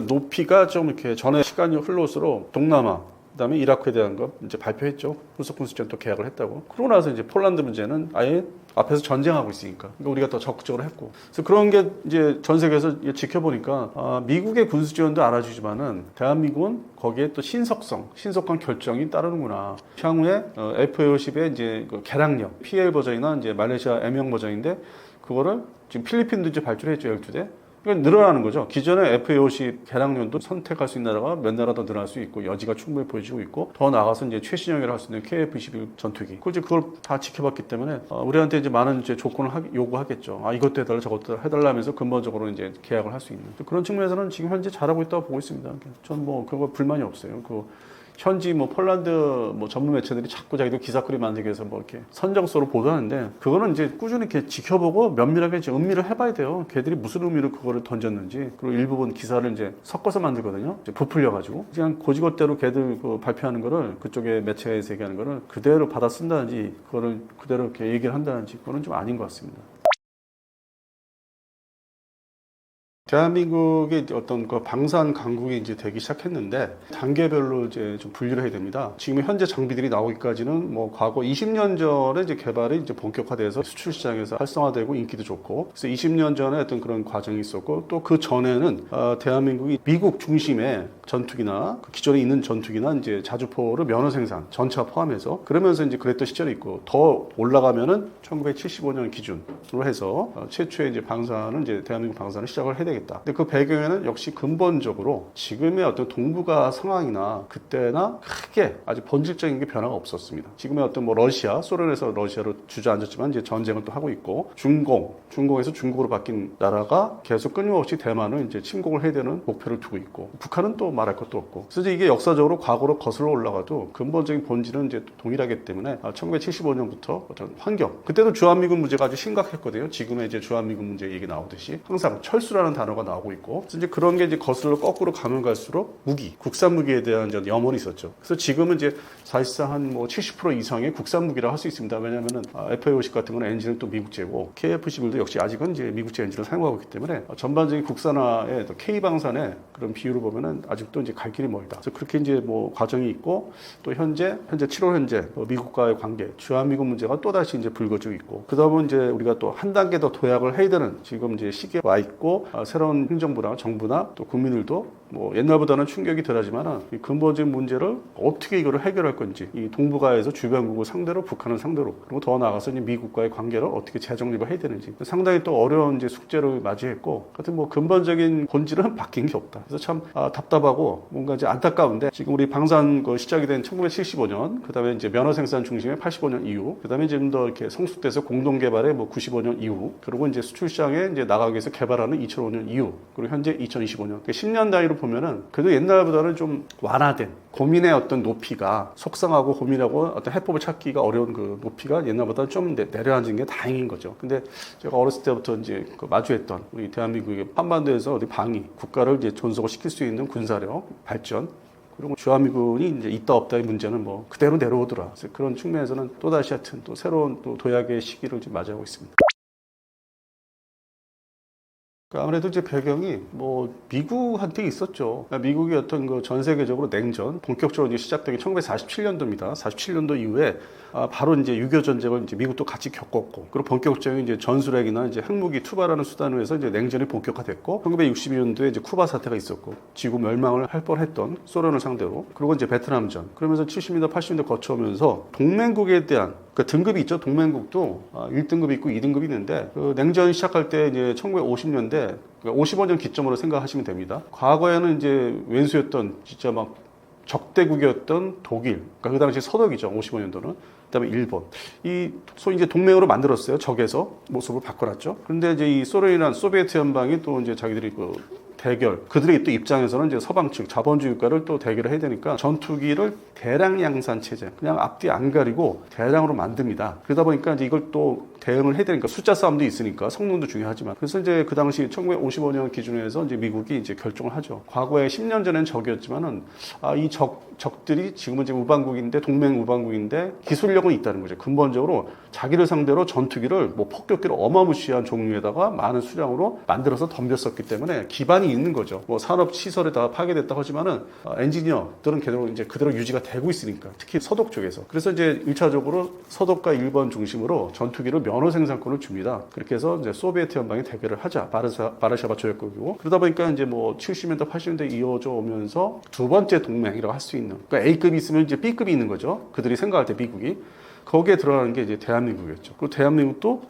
높이가 좀 이렇게 전에 시간이 흘러올수록 동남아 그다음에 이라크에 대한 거 이제 발표했죠. 후속 군수지원 또 계약을 했다고. 그러고 나서 이제 폴란드 문제는 아예 앞에서 전쟁하고 있으니까 그러니까 우리가 더 적극적으로 했고 그래서 그런 게 이제 전 세계에서 지켜보니까 미국의 군수 지원도 알아주지만은 대한민국은 거기에 또 신속한 결정이 따르는구나. 향후에 F-50의 이제 그 개량력 PL 버전이나 이제 말레이시아 M형 버전인데 그거를 지금 필리핀도 이제 발주했죠 12대. 그러니까 늘어나는 거죠. 기존의 F-50 개량년도 선택할 수 있는 나라가 몇 나라 더 늘어날 수 있고 여지가 충분히 보여지고 있고 더 나아가서 이제 최신형이라 할 수 있는 KF-21 전투기. 그걸 다 지켜봤기 때문에 우리한테 이제 많은 이제 조건을 요구하겠죠. 이것도 해달라 저것도 해달라면서 근본적으로 이제 계약을 할 수 있는 그런 측면에서는 지금 현재 잘하고 있다고 보고 있습니다. 전 뭐 그거 불만이 없어요. 현지 뭐 폴란드 뭐 전문 매체들이 자꾸 자기들 기사거리 만들기 위해서 뭐 이렇게 선정서로 보도하는데 그거는 이제 꾸준히 이렇게 지켜보고 면밀하게 이제 음미를 해봐야 돼요. 걔들이 무슨 의미로 그거를 던졌는지 그리고 일부분 기사를 이제 섞어서 만들거든요. 이제 부풀려가지고 그냥 고지것대로 걔들 발표하는 거를 그쪽에 매체에서 얘기하는 거를 그대로 받아 쓴다든지 그거를 그대로 이렇게 얘기를 한다든지 그거는 좀 아닌 것 같습니다. 대한민국의 어떤 그 방산 강국이 이제 되기 시작했는데 단계별로 이제 좀 분류를 해야 됩니다. 지금 현재 장비들이 나오기까지는 뭐 과거 20년 전에 이제 개발이 이제 본격화돼서 수출 시장에서 활성화되고 인기도 좋고 그래서 20년 전에 어떤 그런 과정이 있었고 또 그 전에는 대한민국이 미국 중심의 전투기나 그 기존에 있는 전투기나 이제 자주포를 면허 생산 전차 포함해서 그러면서 이제 그랬던 시절이 있고 더 올라가면은 1975년 기준으로 해서 최초의 이제 방산은 이제 대한민국 방산을 시작을 해야 되겠죠. 되겠다. 근데 그 배경에는 역시 근본적으로 지금의 어떤 동북아 상황이나 그때나 크게 아주 본질적인 게 변화가 없었습니다. 지금의 어떤 뭐 러시아, 소련에서 러시아로 주저앉았지만 이제 전쟁을 또 하고 있고 중공에서 중국으로 바뀐 나라가 계속 끊임없이 대만을 이제 침공을 해야 되는 목표를 두고 있고 북한은 또 말할 것도 없고. 그래서 이게 역사적으로 과거로 거슬러 올라가도 근본적인 본질은 이제 동일하기 때문에 1975년부터 어떤 환경, 그때도 주한미군 문제가 아주 심각했거든요. 지금의 이제 주한미군 문제 얘기 나오듯이 항상 철수라는 단어가 나오고 있고, 그래서 이제 그런 게 이제 거슬러 거꾸로 가면 갈수록 무기, 국산 무기에 대한 이제 염원이 있었죠. 그래서 지금은 이제 사실상 한 뭐 70% 이상의 국산 무기라 할 수 있습니다. 왜냐하면은 FA50 같은 건 엔진은 또 미국제고 KF11도 역시 아직은 이제 미국제 엔진을 사용하고 있기 때문에 전반적인 국산화의 K 방산의 그런 비율을 보면은 아직도 이제 갈 길이 멀다. 그래서 그렇게 이제 뭐 과정이 있고, 또 현재 7월 현재 미국과의 관계, 주한미군 문제가 또 다시 이제 불거지고 있고, 그다음은 이제 우리가 또 한 단계 더 도약을 해야 되는 지금 이제 시기에 와 있고, 새로운 행정부나 정부나 또 국민들도 뭐 옛날보다는 충격이 덜하지만 이 근본적인 문제를 어떻게 이거를 해결할 건지, 이 동북아에서 주변국을 상대로, 북한을 상대로, 그리고 더 나아가서 이제 미국과의 관계를 어떻게 재정립을 해야 되는지 상당히 또 어려운 이제 숙제를 맞이했고, 하여튼 뭐 근본적인 본질은 바뀐 게 없다. 그래서 참 답답하고 뭔가 이제 안타까운데, 지금 우리 방산 시작이 된 1975년, 그다음에 이제 면허 생산 중심의 85년 이후, 그다음에 지금 더 이렇게 성숙돼서 공동 개발의 뭐 95년 이후, 그리고 이제 수출 시장에 이제 나가기 위해서 개발하는 2005년 이후, 그리고 현재 2025년. 10년 단위로 보면은 그래도 옛날보다는 좀 완화된, 고민의 어떤 높이가, 속상하고 고민하고 어떤 해법을 찾기가 어려운 그 높이가 옛날보다 좀 내려앉은 게 다행인 거죠. 근데 제가 어렸을 때부터 이제 마주했던 우리 대한민국의 한반도에서 어디 방위, 국가를 이제 존속을 시킬 수 있는 군사력 발전, 그리고 주한미군이 이제 있다 없다의 문제는 뭐 그대로 내려오더라. 그래서 그런 측면에서는 또다시 하여튼 또 새로운 또 도약의 시기를 지금 맞이하고 있습니다. 아무래도 이제 배경이 뭐 미국한테 있었죠. 미국이 어떤 그 전 세계적으로 냉전 본격적으로 이제 시작된 게 1947년도입니다. 47년도 이후에 바로 이제 6.25 전쟁을 이제 미국도 같이 겪었고, 그리고 본격적인 이제 전술핵이나 이제 핵무기 투발하는 수단으로 해서 이제 냉전이 본격화됐고, 1962년도에 이제 쿠바 사태가 있었고, 지구 멸망을 할 뻔했던 소련을 상대로, 그리고 이제 베트남전, 그러면서 70년대, 80년대 거쳐오면서 동맹국에 대한 그 등급이 있죠. 동맹국도 1등급이 있고 2등급이 있는데, 그 냉전 시작할 때 이제 1950년대 55년 기점으로 생각하시면 됩니다. 과거에는 이제 왼수였던 진짜 막 적대국이었던 독일, 그러니까 그 당시 서독이죠. 55년도는. 그다음에 일본. 이 소위 이제 동맹으로 만들었어요. 적에서 모습을 바꿔놨죠. 그런데 이제 이 소련이란 소비에트 연방이 또 이제 자기들이 그 대결, 그들의 또 입장에서는 이제 서방 측 자본주의 국가를 또 대결을 해야 되니까 전투기를 대량 양산 체제, 그냥 앞뒤 안 가리고 대량으로 만듭니다. 그러다 보니까 이제 이걸 또 대응을 해야 되니까 숫자 싸움도 있으니까 성능도 중요하지만, 그래서 이제 그 당시 1955년 기준에서 이제 미국이 이제 결정을 하죠. 과거에 10년 전엔 적이었지만은 이 적들이 지금은 이제 우방국인데, 동맹 우방국인데 기술력은 있다는 거죠. 근본적으로 자기를 상대로 전투기를 뭐 폭격기를 어마무시한 종류에다가 많은 수량으로 만들어서 덤볐었기 때문에 기반이 있는 거죠. 뭐 산업 시설에 다 파괴됐다고 하지만은 엔지니어들은 그대로 유지가 되고 있으니까, 특히 서독 쪽에서. 그래서 이제 1차적으로 서독과 일본 중심으로 전투기를 면허 생산권을 줍니다. 그렇게 해서 이제 소비에트 연방이 대결을 하자. 바르샤바 조약국이고, 그러다 보니까 이제 뭐 70년대, 80년대 이어져 오면서 두 번째 동맹이라고 할 수 있는, 그러니까 A급이 있으면 이제 B급이 있는 거죠. 그들이 생각할 때 미국이. 거기에 들어가는 게 이제 대한민국이었죠. 그리고 대한민국도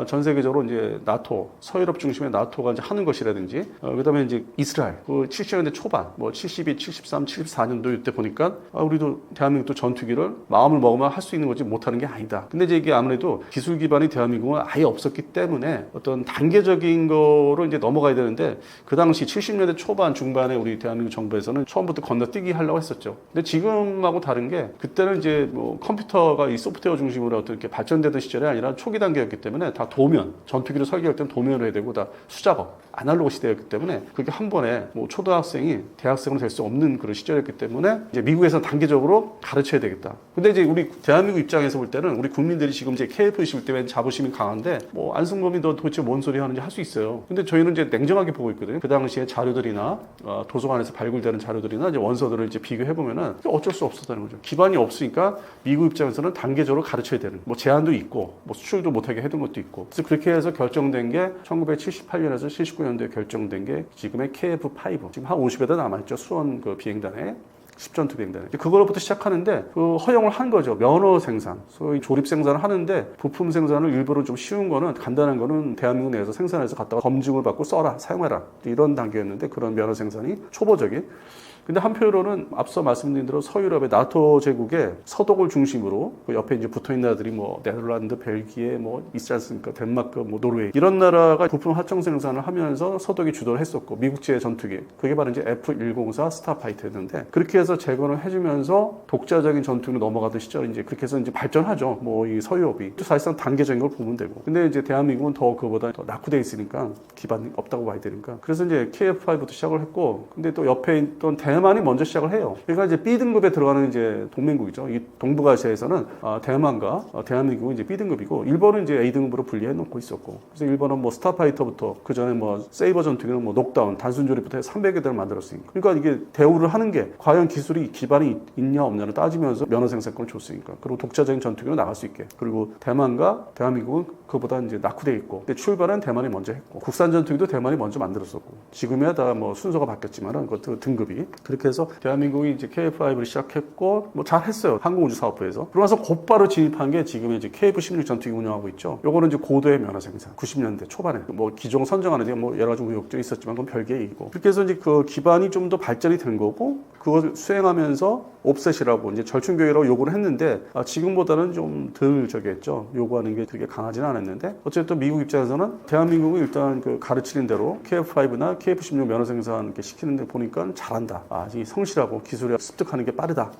전 세계적으로 이제 나토, 서유럽 중심의 나토가 이제 하는 것이라든지, 그다음에 이제 이스라엘, 그 70년대 초반, 뭐 72, 73, 74년도 이때 보니까 우리도 대한민국도 전투기를 마음을 먹으면 할 수 있는 거지 못하는 게 아니다. 근데 이제 이게 아무래도 기술 기반이 대한민국은 아예 없었기 때문에 어떤 단계적인 거로 이제 넘어가야 되는데, 그 당시 70년대 초반, 중반에 우리 대한민국 정부에서는 처음부터 건너뛰기 하려고 했었죠. 근데 지금하고 다른 게, 그때는 이제 뭐 컴퓨터가 이 소프트웨어 중심으로 어떤 이렇게 발전되던 시절이 아니라 초기 단계였기 때문에 다 도면, 전투기를 설계할 때는 도면으로 해야 되고 다 수작업, 아날로그 시대였기 때문에 그게 한 번에 뭐 초등학생이 대학생으로 될 수 없는 그런 시절이었기 때문에 이제 미국에서 단계적으로 가르쳐야 되겠다. 근데 이제 우리 대한민국 입장에서 볼 때는 우리 국민들이 지금 이제 KF21 때문에 자부심이 강한데, 뭐 안승범이 너 도대체 뭔 소리 하는지 할 수 있어요. 근데 저희는 이제 냉정하게 보고 있거든요. 그 당시에 자료들이나 도서관에서 발굴되는 자료들이나 이제 원서들을 이제 비교해 보면은 어쩔 수 없었다는 거죠. 기반이 없으니까 미국 입장에서는 단계적으로 가르쳐야 되는, 뭐 제한도 있고 뭐 수출도 못하게 해둔 것도 있고. 그래서 그렇게 해서 결정된 게 1978년에서 79년도에 결정된 게 지금의 KF5. 지금 한 50여 대 남아있죠. 수원 그 비행단에. 10전투 비행단. 그걸로부터 시작하는데 그 허용을 한 거죠. 면허 생산, 소위 조립 생산을 하는데 부품 생산을 일부러 좀 쉬운 거는 간단한 거는 대한민국 내에서 생산해서 갖다가 검증을 받고 써라, 사용해라 이런 단계였는데 그런 면허 생산이 초보적인. 근데 한편으로는 앞서 말씀드린 대로 서유럽의 나토 제국의 서독을 중심으로 그 옆에 이제 붙어 있는 나라들이 뭐 네덜란드, 벨기에, 뭐 있지 않습니까? 덴마크, 뭐 노르웨이 이런 나라가 부품 하청 생산을 하면서 서독이 주도를 했었고 미국제 전투기 그게 바로 이제 F104 스타파이터였는데 그렇게 해서 재건을 해주면서 독자적인 전투기로 넘어가던 시절 이제 그렇게 해서 이제 발전하죠. 뭐 이 서유럽이 사실상 단계적인 걸 보면 되고 근데 이제 대한민국은 더 그보다 더 낙후돼 있으니까 기반이 없다고 봐야 되니까 그래서 이제 KF5부터 시작을 했고 근데 또 옆에 있던 대만이 먼저 시작을 해요. 그러니까 이제 B등급에 들어가는 이제 동맹국이죠. 이 동북아시아에서는 대만과 대한민국은 이제 B등급이고 일본은 이제 A등급으로 분리해 놓고 있었고 그래서 일본은 뭐 스타파이터부터 그 전에 뭐 세이버 전투기는 뭐 녹다운 단순 조립부터 해서 300여 대를 만들었으니까 그러니까 이게 대우를 하는 게 과연 기술이 기반이 있냐 없냐를 따지면서 면허 생산권을 줬으니까 그리고 독자적인 전투기로 나갈 수 있게 그리고 대만과 대한민국은 그보다 이제 낙후돼 있고 근데 출발은 대만이 먼저 했고 국산 전투기도 대만이 먼저 만들었었고 지금이야 다 뭐 순서가 바뀌었지만은 그것도 등급이 그렇게 해서 대한민국이 이제 KF5를 시작했고 뭐 잘했어요. 항공우주사업부에서. 그러고 나서 곧바로 진입한 게 지금의 이제 KF-16 전투기 운영하고 있죠. 요거는 이제 고도의 면허 생산. 90년대 초반에 뭐 기종 선정하는 데 뭐 여러 가지 우여곡절이 있었지만 그건 별개의 얘기고. 그렇게 해서 이제 그 기반이 좀 더 발전이 된 거고 그걸 수행하면서 옵셋이라고 이제 절충교회라고 요구를 했는데 지금보다는 좀 덜 저기 했죠. 요구하는 게 되게 강하지는 않았는데 어쨌든 미국 입장에서는 대한민국은 일단 그 가르치는 대로 KF5나 KF-16 면허 생산 이렇게 시키는 데 보니까 잘한다. 이 성실하고 기술에 습득하는 게 빠르다.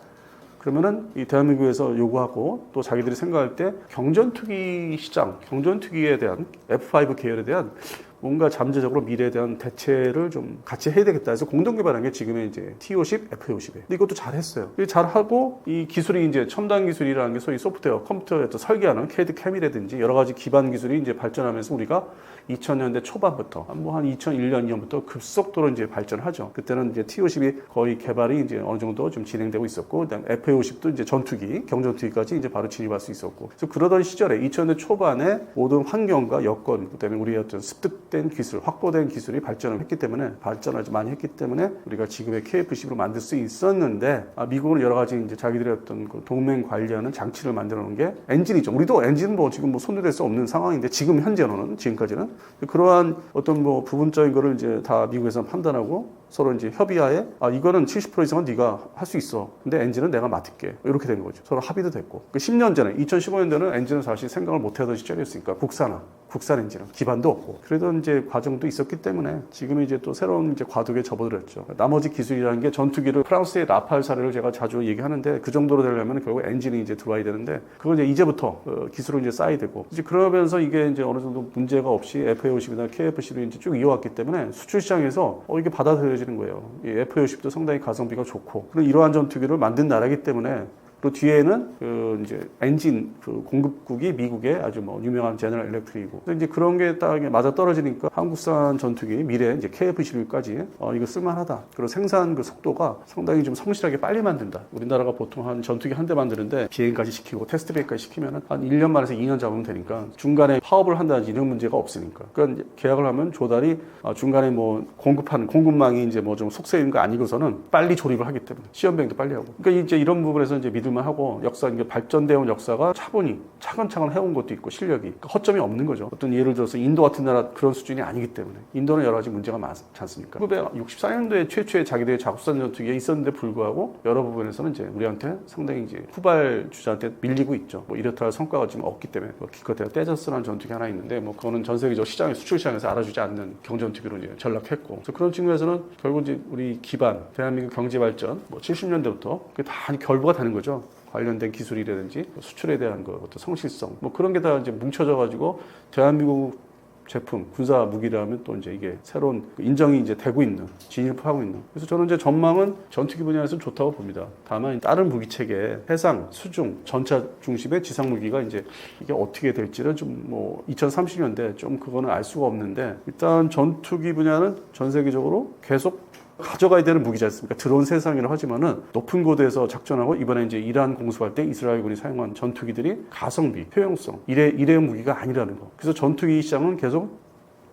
그러면은 이 대한민국에서 요구하고 또 자기들이 생각할 때 경전투기 시장, 경전투기에 대한 F5 계열에 대한 뭔가 잠재적으로 미래에 대한 대체를 좀 같이 해야 되겠다 해서 공동 개발한 게 지금의 이제 T50, F50이에요. 근데 이것도 잘했어요. 잘하고 이 기술이 이제 첨단 기술이라는 게 소위 소프트웨어, 컴퓨터에 또 설계하는 CAD, CAM이라든지 여러 가지 기반 기술이 이제 발전하면서 우리가 2000년대 초반부터 뭐 한 2001년, 2년부터 급속도로 이제 발전하죠. 그때는 이제 T50이 거의 개발이 이제 어느 정도 좀 진행되고 있었고, 그다음에 F50도 이제 전투기, 경전투기까지 이제 바로 진입할 수 있었고. 그래서 그러던 시절에 2000년대 초반에 모든 환경과 여건, 그다음에 우리의 어떤 습득된 기술, 확보된 기술이 발전을 했기 때문에 발전을 많이 했기 때문에 우리가 지금의 KF-10으로 만들 수 있었는데 미국은 여러 가지 이제 자기들의 어떤 그 동맹 관리하는 장치를 만들어 놓은 게 엔진이죠. 우리도 엔진은 뭐 지금 뭐 손도 댈 수 없는 상황인데 지금 현재로는 지금까지는 그러한 어떤 뭐 부분적인 거를 이제 다 미국에서 판단하고 서로 이제 협의하에 이거는 70% 이상은 네가 할 수 있어. 근데 엔진은 내가 맡을게. 이렇게 된 거죠. 서로 합의도 됐고. 10년 전에 2015년도에는 엔진은 사실 생각을 못 하던 시절이었으니까 국산 엔진은 기반도 없고 그러던 이제 과정도 있었기 때문에 지금 이제 또 새로운 이제 과도기에 접어들었죠. 나머지 기술이라는 게 전투기를 프랑스의 라팔 사례를 제가 자주 얘기하는데 그 정도로 되려면 결국 엔진이 이제 들어와야 되는데 그건 이제부터 기술은 이제 쌓아야 되고 이제 그러면서 이게 이제 어느 정도 문제가 없이 FA50이나 KF-10이 이제 쭉 이어왔기 때문에 수출 시장에서 이게 받아들여지는 거예요. 이 FA50도 상당히 가성비가 좋고 그런 이러한 전투기를 만든 나라이기 때문에 그리고 뒤에는 그 이제 엔진 그 공급국이 미국의 아주 뭐 유명한 제너럴 일렉트릭이고 이제 그런 게 딱 맞아 떨어지니까 한국산 전투기 미래 이제 KF-11까지 이거 쓸만하다. 그리고 생산 그 속도가 상당히 좀 성실하게 빨리 만든다. 우리나라가 보통 한 전투기 한 대 만드는데 비행까지 시키고 테스트 비행까지 시키면 한 1년 만에서 2년 잡으면 되니까 중간에 파업을 한다든지 이런 문제가 없으니까. 그러니까 계약을 하면 조달이 중간에 뭐 공급망이 이제 뭐 좀 속세인 거 아니고서는 빨리 조립을 하기 때문에 시험 비행도 빨리 하고. 그러니까 이제 이런 부분에서 이제 믿을만 하고 역사 이게 발전되어 온 역사가 차분히 차근차근 해온 것도 있고 실력이 그러니까 허점이 없는 거죠. 어떤 예를 들어서 인도 같은 나라 그런 수준이 아니기 때문에 인도는 여러 가지 문제가 많지 않습니까? 1964년도에 최초의 자기들의 작업산 전투기가 있었는데 불구하고 여러 부분에서는 이제 우리한테 상당히 이제 후발 주자한테 밀리고 있죠. 뭐 이렇다 할 성과가 지금 없기 때문에 기껏해야 떼저스라는 전투기 하나 있는데 뭐 그거는 전 세계적 시장에 수출 시장에서 알아주지 않는 경전투기로 이제 전락했고 그래서 그런 측면에서는 결국 이제 우리 기반 대한민국 경제 발전 뭐 70년대부터 그게 다 결부가 되는 거죠. 관련된 기술이라든지 수출에 대한 그 어떤 성실성 뭐 그런 게 다 이제 뭉쳐져 가지고 대한민국 제품 군사 무기라면 또 이제 이게 새로운 인정이 이제 되고 있는 진입하고 있는 그래서 저는 이제 전망은 전투기 분야에서 좋다고 봅니다. 다만 다른 무기 체계 해상 수중 전차 중심의 지상 무기가 이제 이게 어떻게 될지는 좀 뭐 2030년대 좀 그거는 알 수가 없는데 일단 전투기 분야는 전 세계적으로 계속 가져가야 되는 무기지 않습니까? 드론 세상이라고 하지만은 높은 고도에서 작전하고 이번에 이제 이란 공습할 때 이스라엘군이 사용한 전투기들이 가성비, 효용성, 일회용 무기가 아니라는 거. 그래서 전투기 시장은 계속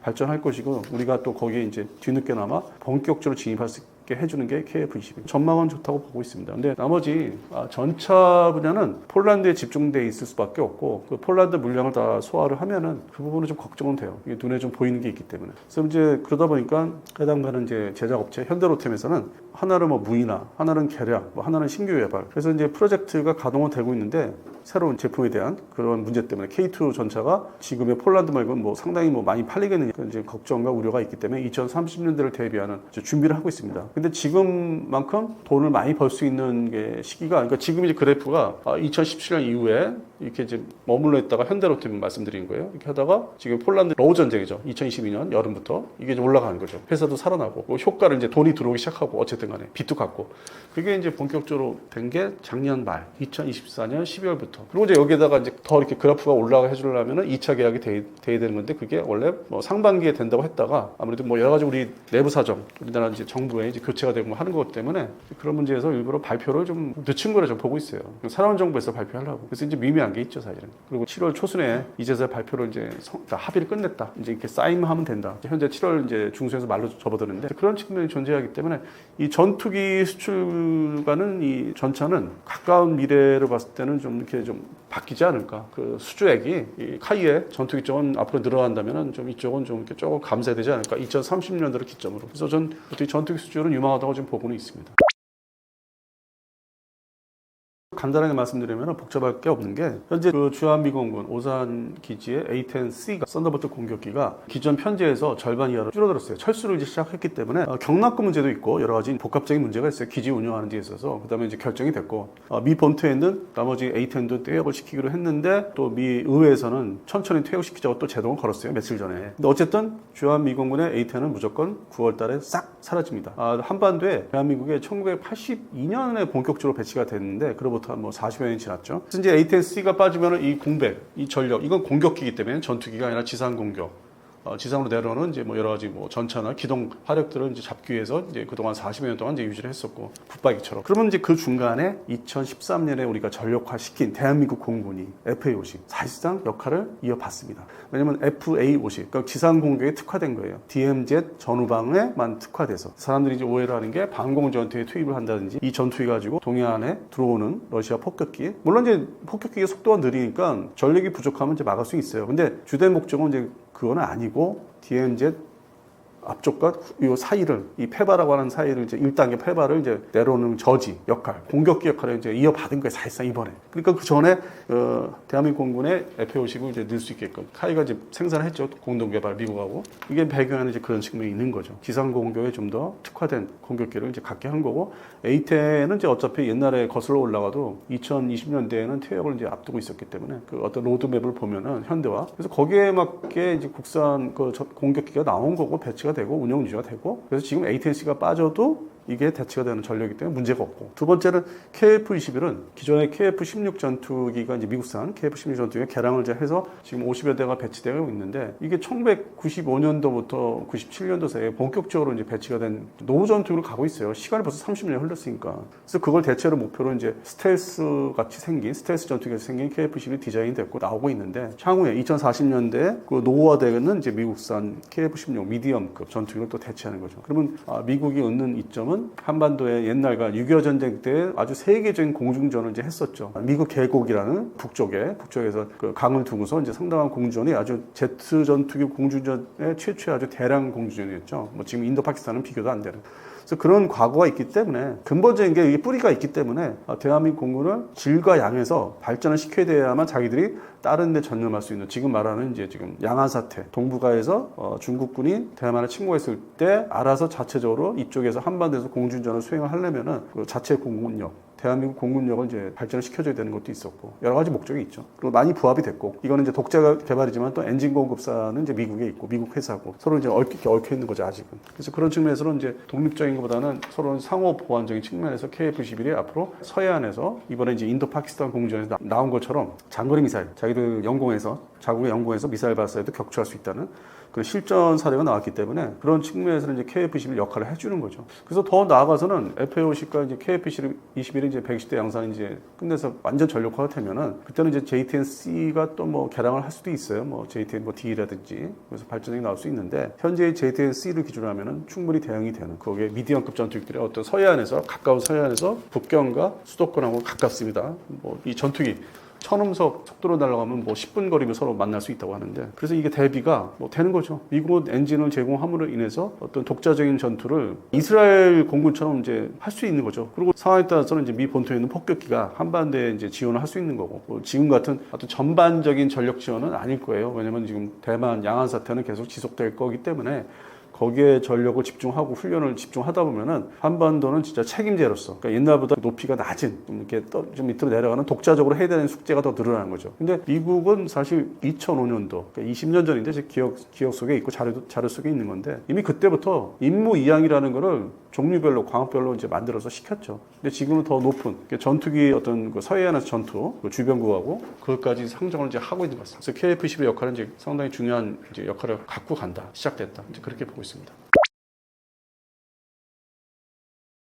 발전할 것이고 우리가 또 거기에 이제 뒤늦게나마 본격적으로 진입할 수 있게 해주는 게 KF-21. 전망은 좋다고 보고 있습니다. 근데 나머지 전차 분야는 폴란드에 집중돼 있을 수밖에 없고 그 폴란드 물량을 다 소화를 하면은 그 부분은 좀 걱정은 돼요. 이게 눈에 좀 보이는 게 있기 때문에. 그래서 이제 그러다 보니까 해당 가는 이제 제작업체 현대로템에서는 하나는 뭐 무인화, 하나는 개량, 뭐 하나는 신규 개발. 그래서 이제 프로젝트가 가동은 되고 있는데 새로운 제품에 대한 그런 문제 때문에 K2 전차가 지금의 폴란드 말고는 뭐 상당히 뭐 많이 팔리겠느냐 이제 걱정과 우려가 있기 때문에 2030년대를 대비하는 준비를 하고 있습니다. 근데 지금만큼 돈을 많이 벌 수 있는 게 시기가 그러니까 지금 이제 그래프가 2017년 이후에 이렇게 이제 머물러 있다가 현대로템 말씀드린 거예요. 이렇게 하다가 지금 폴란드 러우 전쟁이죠. 2022년 여름부터 이게 이제 올라가는 거죠. 회사도 살아나고 그 효과를 이제 돈이 들어오기 시작하고 어쨌든 간에 빚도 갚고 그게 이제 본격적으로 된 게 작년 말 2024년 12월부터 그리고 이제 여기에다가 이제 더 이렇게 그래프가 올라가 해주려면은 2차 계약이 돼야 되는 건데 그게 원래 뭐 상반기에 된다고 했다가 아무래도 뭐 여러 가지 우리 내부 사정 우리나라 이제 정부에 이제 교체가 되고 하는 것 때문에 그런 문제에서 일부러 발표를 좀 늦춘 거라 좀 보고 있어요. 새로운 정부에서 발표하려고. 그래서 이제 미미한 게 있죠 사실은. 그리고 7월 초순에 이제서야 발표를 이제 합의를 끝냈다. 이제 이렇게 사인만 하면 된다. 현재 7월 이제 중순에서 말로 접어드는데 그런 측면이 존재하기 때문에 이 전투기 수출과는 이 전차는 가까운 미래를 봤을 때는 좀 이렇게 좀 바뀌지 않을까. 그 수주액이 이 카이의 전투기 쪽은 앞으로 늘어난다면은 좀 이쪽은 좀 이렇게 조금 감소되지 않을까. 2030년대를 기점으로. 그래서 전 전투기 수출은 유망하다고 지금 보고는 있습니다. 간단하게 말씀드리면 복잡할 게 없는 게 현재 그 주한미공군 오산 기지의 A-10C가 썬더볼트 공격기가 기존 편제에서 절반 이하로 줄어들었어요. 철수를 이제 시작했기 때문에 경납금 문제도 있고 여러 가지 복합적인 문제가 있어요. 기지 운영하는 데 있어서 그다음에 이제 결정이 됐고 미 본토에 있는 나머지 A-10도 퇴역을 시키기로 했는데 또 미 의회에서는 천천히 퇴역시키자고 또 제동을 걸었어요. 며칠 전에. 근데 어쨌든 주한미공군의 A-10은 무조건 9월달에 싹 사라집니다. 한반도에 대한민국에 1982년에 본격적으로 배치가 됐는데 그로부터 뭐 40여 년이 지났죠. 그래서 이제 A-10C가 빠지면 이 공백, 이 전력, 이건 공격기이기 때문에 전투기가 아니라 지상 공격. 지상으로 내려오는 이제 뭐 여러 가지 뭐 전차나 기동 화력들을 이제 잡기 위해서 이제 그동안 40여 년 동안 이제 유지를 했었고 붙박이처럼. 그러면 이제 그 중간에 2013년에 우리가 전력화시킨 대한민국 공군이 FA-50 사실상 역할을 이어받습니다. 왜냐면 FA-50 그러니까 지상 공격에 특화된 거예요. DMZ 전후방에만 특화돼서 사람들이 이제 오해를 하는 게 방공 전투에 투입을 한다든지 이 전투기 가지고 동해안에 들어오는 러시아 폭격기 물론 이제 폭격기의 속도가 느리니까 전력이 부족하면 이제 막을 수 있어요. 근데 주된 목적은 이제 그건 아니고 DMZ 앞쪽과 이 사이를 이 페바라고 하는 사이를 이제 1단계 페바를 이제 내려오는 저지 역할, 공격기 역할을 이제 이어받은 거예요. 사실상 이번에. 그러니까 그 전에 대한민국 공군의 F-50을 이제 넣을 수 있게끔 카이가 이제 생산을 했죠. 공동 개발 미국하고 이게 배경에는 이제 그런 측면이 있는 거죠. 지상 공격에 좀 더 특화된 공격기를 이제 갖게 한 거고 A-10은 이제 어차피 옛날에 거슬러 올라가도 2020년대에는 퇴역을 이제 앞두고 있었기 때문에 그 어떤 로드맵을 보면은 현대화 그래서 거기에 맞게 이제 국산 그 공격기가 나온 거고 배치가 되고 운영 유지가 되고 그래서 지금 A-10C가 빠져도 이게 대치가 되는 전력이기 때문에 문제가 없고 두 번째는 KF-21은 기존의 KF-16 전투기가 이제 미국산 KF-16 전투기가 개량을 이제 해서 지금 50여 대가 배치되고 있는데 이게 1995년도부터 97년도 사이에 본격적으로 이제 배치가 된 노후 전투기로 가고 있어요. 시간이 벌써 30년 흘렀으니까. 그래서 그걸 대체로 목표로 이제 스텔스 같이 생긴 스텔스 전투기에서 생긴 KF-21 디자인이 됐고 나오고 있는데 향후에 2040년대에 그 노후화되는 이제 미국산 KF-16 미디엄급 전투기를 또 대체하는 거죠. 그러면 미국이 얻는 이점은 한반도의 옛날과 6.25 전쟁 때 아주 세계적인 공중전을 이제 했었죠. 미국 계곡이라는 북쪽에서 그 강을 두고서 이제 상당한 공중전이 아주 제트 전투기 공중전의 최초의 아주 대량 공중전이었죠. 뭐 지금 인도 파키스탄은 비교도 안 되는. 그래서 그런 과거가 있기 때문에 근본적인 게 이게 뿌리가 있기 때문에 대한민국 공군을 질과 양에서 발전을 시켜야 돼야만 자기들이 다른 데 전념할 수 있는 지금 말하는 이제 지금 양안 사태 동북아에서 중국군이 대만을 침공했을 때 알아서 자체적으로 이쪽에서 한반도에서 공중전을 수행을 하려면은 그 자체 공군력 대한민국 공군력을 이제 발전을 시켜줘야 되는 것도 있었고 여러 가지 목적이 있죠. 그리고 많이 부합이 됐고 이거는 이제 독자 개발이지만 또 엔진 공급사는 이제 미국에 있고 미국 회사고 서로 이제 얽혀 있는 거죠 아직은. 그래서 그런 측면에서는 이제 독립적인 것보다는 서로 상호 보완적인 측면에서 KF-21이 앞으로 서해안에서 이번에 이제 인도 파키스탄 공중전에서 나온 것처럼 장거리 미사일 자기들 영공에서 자국의 영공에서 미사일 발사에도 격추할 수 있다는 그런 실전 사례가 나왔기 때문에 그런 측면에서는 이제 KF-21 역할을 해주는 거죠. 그래서 더 나아가서는 FA-50과 이제 KF-21이 이제 120대 양산이 이제 끝내서 완전 전력화가 되면은 그때는 이제 JTN-C가 또 뭐 개량을 할 수도 있어요. 뭐 JTN 뭐 D라든지 그래서 발전이 나올 수 있는데 현재의 JTN-C를 기준으로 하면은 충분히 대응이 되는 거기에 미디엄급 전투기들의 어떤 서해안에서 가까운 서해안에서 북경과 수도권하고 가깝습니다. 뭐 이 전투기 천음석 속도로 날아가면 뭐 10분 거리면 서로 만날 수 있다고 하는데 그래서 이게 대비가 뭐 되는 거죠. 미국은 엔진을 제공함으로 인해서 어떤 독자적인 전투를 이스라엘 공군처럼 이제 할 수 있는 거죠. 그리고 상황에 따라서는 이제 미 본토에 있는 폭격기가 한반도에 이제 지원을 할 수 있는 거고 뭐 지금 같은 어떤 전반적인 전력 지원은 아닐 거예요. 왜냐면 지금 대만 양안 사태는 계속 지속될 거기 때문에 거기에 전력을 집중하고 훈련을 집중하다 보면은 한반도는 진짜 책임제로서 그러니까 옛날보다 높이가 낮은 이렇게 좀 밑으로 내려가는 독자적으로 해야 되는 숙제가 더 늘어나는 거죠. 근데 미국은 사실 2005년도 그러니까 20년 전인데 제 기억 속에 있고 자료 속에 있는 건데 이미 그때부터 임무 이양이라는 거를 종류별로 광역별로 이제 만들어서 시켰죠. 근데 지금은 더 높은 전투기 어떤 그 서해안에서 전투 그 주변국하고 그것까지 상정을 이제 하고 있는 것 같습니다. 그래서 KF-21의 역할은 이제 상당히 중요한 이제 역할을 갖고 간다, 시작됐다 이제 그렇게 보고 있습니다.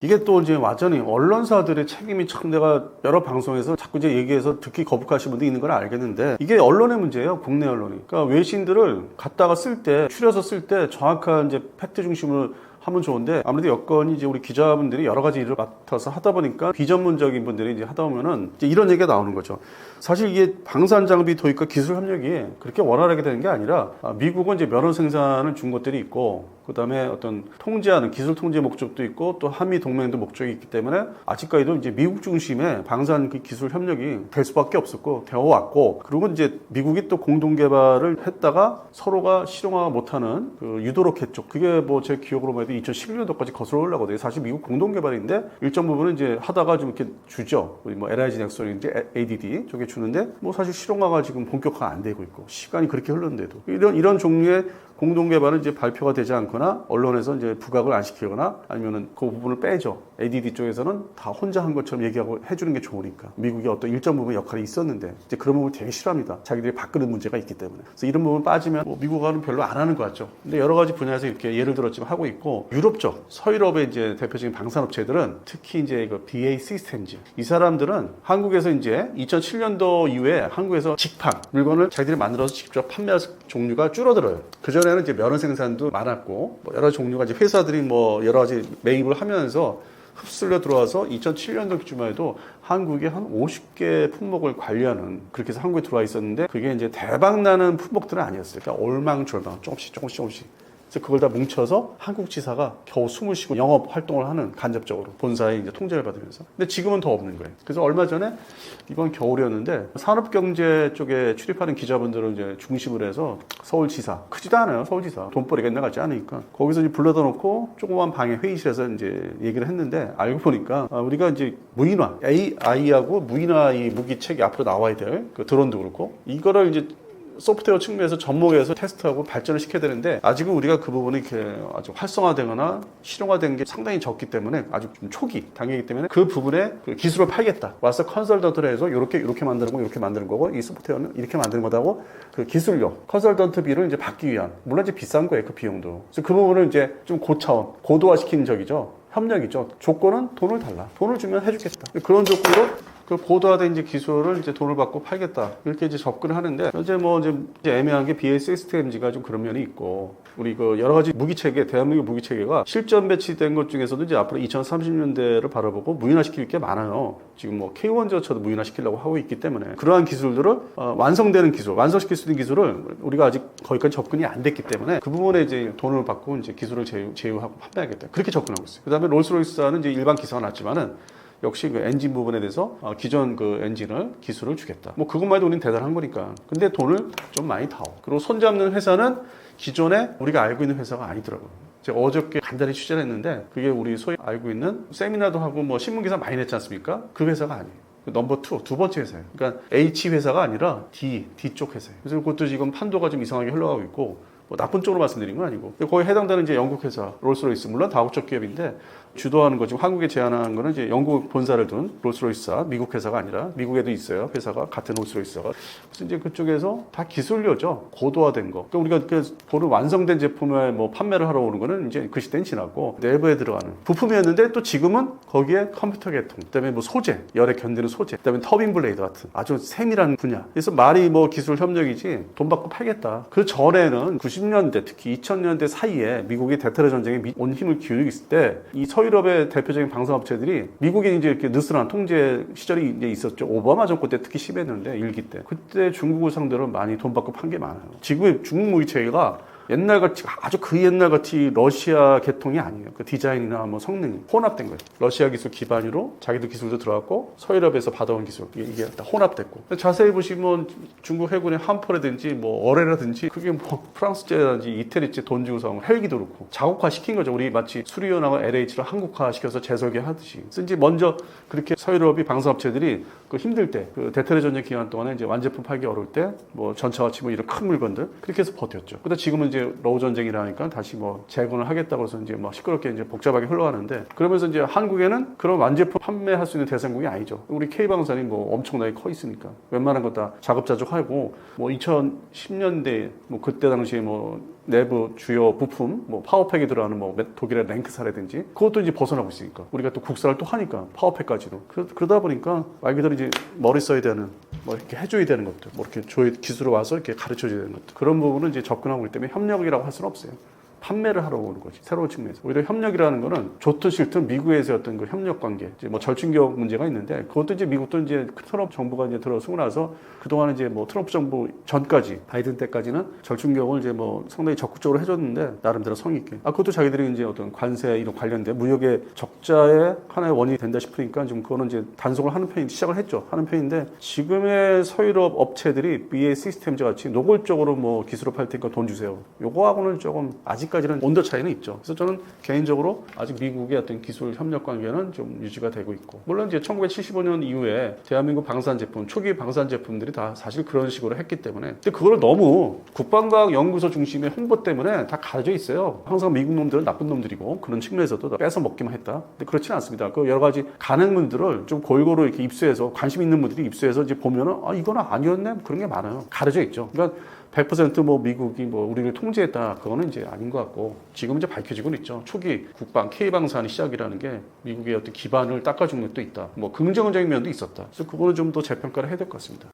이게 또 이제 완전히 언론사들의 책임이 참 내가 여러 방송에서 자꾸 이제 얘기해서 듣기 거북하신 분도 있는 걸 알겠는데 이게 언론의 문제예요. 국내 언론이. 그러니까 외신들을 갖다가 쓸 때, 추려서 쓸 때 정확한 이제 팩트 중심으로 하면 좋은데 아무래도 여건이 이제 우리 기자분들이 여러 가지 일을 맡아서 하다 보니까 비전문적인 분들이 이제 하다 보면은 이제 이런 얘기가 나오는 거죠. 사실 이게 방산 장비 도입과 기술 협력이 그렇게 원활하게 되는 게 아니라 미국은 이제 면허 생산을 준 것들이 있고 그다음에 어떤 통제하는 기술 통제 목적도 있고 또 한미 동맹도 목적이 있기 때문에 아직까지도 이제 미국 중심의 방산 기술 협력이 될 수밖에 없었고 되어 왔고 그리고 이제 미국이 또 공동 개발을 했다가 서로가 실용화가 못하는 그 유도 로켓 쪽 그게 뭐 제 기억으로 봐도 2011년도까지 거슬러 올라가거든요. 사실 미국 공동 개발인데 일정 부분은 이제 하다가 좀 이렇게 주죠. 우리 뭐 LIG 넥슨인지 ADD 쪽에 주는데 뭐 사실 실용화가 지금 본격화가 안 되고 있고 시간이 그렇게 흘렀는데도 이런 종류의 공동 개발은 이제 발표가 되지 않거나 언론에서 이제 부각을 안 시키거나 아니면은 그 부분을 빼죠. ADD 쪽에서는 다 혼자 한 것처럼 얘기하고 해주는 게 좋으니까 미국이 어떤 일정 부분 역할이 있었는데 이제 그런 부분을 되게 싫어합니다. 자기들이 바꾸는 문제가 있기 때문에. 그래서 이런 부분 빠지면 뭐 미국하고는 별로 안 하는 것 같죠. 근데 여러 가지 분야에서 이렇게 예를 들어 지금 하고 있고 유럽 쪽 서유럽의 이제 대표적인 방산업체들은 특히 이제 그 BA 시스템즈 이 사람들은 한국에서 이제 2007년도 이후에 한국에서 직판 물건을 자기들이 만들어서 직접 판매할 종류가 줄어들어요. 그 전에는 이제 면허 생산도 많았고 뭐 여러 종류가 이제 회사들이 뭐 여러 가지 매입을 하면서 흡수려 들어와서 2007년도 기준만 해도 한국에 한 50개 품목을 관리하는 그렇게 해서 한국에 들어와 있었는데 그게 이제 대박 나는 품목들은 아니었어요. 그러니까 올망졸망 조금씩 그래서 그걸 다 뭉쳐서 한국 지사가 겨우 숨을 쉬고 영업 활동을 하는 간접적으로 본사에 이제 통제를 받으면서. 근데 지금은 더 없는 거예요. 그래서 얼마 전에 이번 겨울이었는데 산업경제 쪽에 출입하는 기자분들을 이제 중심으로 해서 서울지사 크지도 않아요. 서울지사 돈벌이가 옛날 같지 않으니까 거기서 이제 불러다 놓고 조그만 방에 회의실에서 이제 얘기를 했는데 알고 보니까 우리가 이제 무인화 AI하고 무인화 이 무기책이 앞으로 나와야 될 그 드론도 그렇고 이거를 이제 소프트웨어 측면에서 접목해서 테스트하고 발전을 시켜야 되는데 아직은 우리가 그 부분이 이렇게 아주 활성화되거나 실용화된 게 상당히 적기 때문에 아주 좀 초기 단계이기 때문에 그 부분에 그 기술을 팔겠다. 와서 컨설턴트를 해서 이렇게 만드는 거 이렇게 만드는 거고 이 소프트웨어는 이렇게 만드는 거다고 그 기술료 컨설턴트비를 이제 받기 위한 물론 이제 비싼 거예요 그 비용도. 그래서 그 부분을 이제 좀 고차원 고도화시키는 적이죠. 협력이죠. 조건은 돈을 달라. 돈을 주면 해주겠다. 그런 조건으로 그 고도화된 이제 기술을 이제 돈을 받고 팔겠다. 이렇게 이제 접근을 하는데, 현재 뭐 이제 애매한 게 BA 시스템즈가 좀 그런 면이 있고, 우리 그 여러 가지 무기 체계, 대한민국 무기 체계가 실전 배치된 것 중에서도 이제 앞으로 2030년대를 바라보고 무인화시킬 게 많아요. 지금 뭐 K1 저처도 무인화시키려고 하고 있기 때문에 그러한 기술들을 완성되는 기술, 완성시킬 수 있는 기술을 우리가 아직 거기까지 접근이 안 됐기 때문에 그 부분에 이제 돈을 받고 이제 기술을 제휴하고 판매하겠다. 그렇게 접근하고 있어요. 그다음에 롤스로이스는 이제 일반 기사가 났지만은 역시 그 엔진 부분에 대해서 기존 그 엔진을 기술을 주겠다. 뭐 그것만 해도 우리는 대단한 거니까. 근데 돈을 좀 많이 타오. 그리고 손잡는 회사는 기존에 우리가 알고 있는 회사가 아니더라고요. 제가 어저께 간단히 취재를 했는데 그게 우리 소위 알고 있는 세미나도 하고 뭐 신문기사 많이 냈지 않습니까? 그 회사가 아니에요. 넘버 2, 두 번째 회사예요. 그러니까 H 회사가 아니라 D 쪽 회사예요. 그래서 그것도 지금 판도가 좀 이상하게 흘러가고 있고 뭐 나쁜 쪽으로 말씀드린 건 아니고 거의 해당되는 이제 영국 회사 롤스로이스 물론 다국적 기업인데 주도하는 거 지금 한국에 제안한 거는 이제 영국 본사를 둔 롤스로이스사, 미국 회사가 아니라 미국에도 있어요. 회사가 같은 롤스로이스가. 그래서 이제 그쪽에서 다 기술료죠. 고도화된 거. 그러니까 우리가 보는 완성된 제품을 뭐 판매를 하러 오는 거는 이제 그 시대는 지났고 내부에 들어가는 부품이었는데 또 지금은 거기에 컴퓨터 계통, 그다음에 뭐 소재, 열에 견디는 소재, 그다음에 터빈 블레이드 같은 아주 세밀한 분야. 그래서 말이 뭐 기술 협력이지 돈 받고 팔겠다. 그 전에는 90년대 특히 2000년대 사이에 미국이 대테러 전쟁에 온 힘을 기울이고 있을 때 이 서유럽의 대표적인 방산업체들이 미국이 이제 이렇게 느슨한 통제 시절이 이제 있었죠. 오바마 정권 때 특히 심했는데 일기 때 그때 중국을 상대로 많이 돈 받고 판 게 많아요. 지금의 중국 무기 체계가 옛날같이 아주 그 옛날같이 러시아 계통이 아니에요. 그 디자인이나 뭐 성능이 혼합된 거예요. 러시아 기술 기반으로 자기들 기술도 들어갔고 서유럽에서 받아온 기술 이게 다 혼합됐고 자세히 보시면 중국 해군의 한포라든지 뭐 어뢰라든지 그게 뭐 프랑스제라든지 이태리제 돈 주고 사온 헬기도 그렇고 자국화 시킨 거죠. 우리 마치 수리온하고 LH를 한국화 시켜서 재설계하듯이. 그래서 이제 먼저 그렇게 서유럽이 방산업체들이 그 힘들 때 그 대테러 전쟁 기간 동안에 이제 완제품 팔기 어려울 때 뭐 전차같이 뭐 이런 큰 물건들 그렇게 해서 버텼죠. 근데 지금은 이제 러우 전쟁이라니까 다시 뭐 재건을 하겠다고 해서 이제 뭐 시끄럽게 이제 복잡하게 흘러가는데 그러면서 이제 한국에는 그런 완제품 판매할 수 있는 대상국이 아니죠. 우리 K방산이 뭐 엄청나게 커 있으니까 웬만한 거 다 자급자족하고 뭐 2010년대 뭐 그때 당시에 뭐 내부 주요 부품, 뭐 파워팩이 들어가는 뭐 독일의 랭크사라든지 그것도 이제 벗어나고 있으니까 우리가 또 국산을 또 하니까 파워팩까지도 그러다 보니까 말 그대로 이제 머리 써야 되는 뭐 이렇게 해줘야 되는 것들, 뭐 이렇게 기술을 와서 이렇게 가르쳐줘야 되는 것들 그런 부분은 이제 접근하고 있기 때문에 협력이라고 할 수는 없어요. 판매를 하러 오는 거지. 새로운 측면에서. 오히려 협력이라는 거는 좋든 싫든 미국에서 어떤 그 협력 관계, 이제 뭐 절충격 문제가 있는데 그것도 이제 미국도 이제 트럼프 정부가 이제 들어서고 나서 그동안 이제 뭐 트럼프 정부 전까지 바이든 때까지는 절충격을 이제 뭐 상당히 적극적으로 해줬는데 나름대로 성의 있게. 그것도 자기들이 이제 어떤 관세 이런 관련된 무역의 적자의 하나의 원인이 된다 싶으니까 좀 그거는 이제 단속을 하는 편이 시작을 했죠. 하는 편인데 지금의 서유럽 업체들이 BAE 시스템즈 같이 노골적으로 뭐 기술을 팔 테니까 돈 주세요. 요거하고는 조금 아직까지는 온도 차이는 있죠. 그래서 저는 개인적으로 아직 미국의 어떤 기술 협력 관계는 좀 유지가 되고 있고 물론 이제 1975년 이후에 대한민국 방산 제품 초기 방산 제품들이 다 사실 그런 식으로 했기 때문에 근데 그걸 너무 국방과학연구소 중심의 홍보 때문에 다 가려져 있어요. 항상 미국 놈들은 나쁜 놈들이고 그런 측면에서도 뺏어 먹기만 했다. 근데 그렇지는 않습니다. 그 여러 가지 가능문들을 좀 골고루 이렇게 입수해서 관심 있는 분들이 입수해서 이제 보면은 이거는 아니었네 그런 게 많아요. 가려져 있죠. 그러니까 100% 미국이 우리를 통제했다. 그거는 이제 아닌 것 같고 지금 이제 밝혀지고는 있죠. 초기 국방 K방산이 시작이라는 게 미국의 어떤 기반을 닦아준 것도 있다. 긍정적인 면도 있었다. 그래서 그거는 좀 더 재평가를 해야 될 것 같습니다.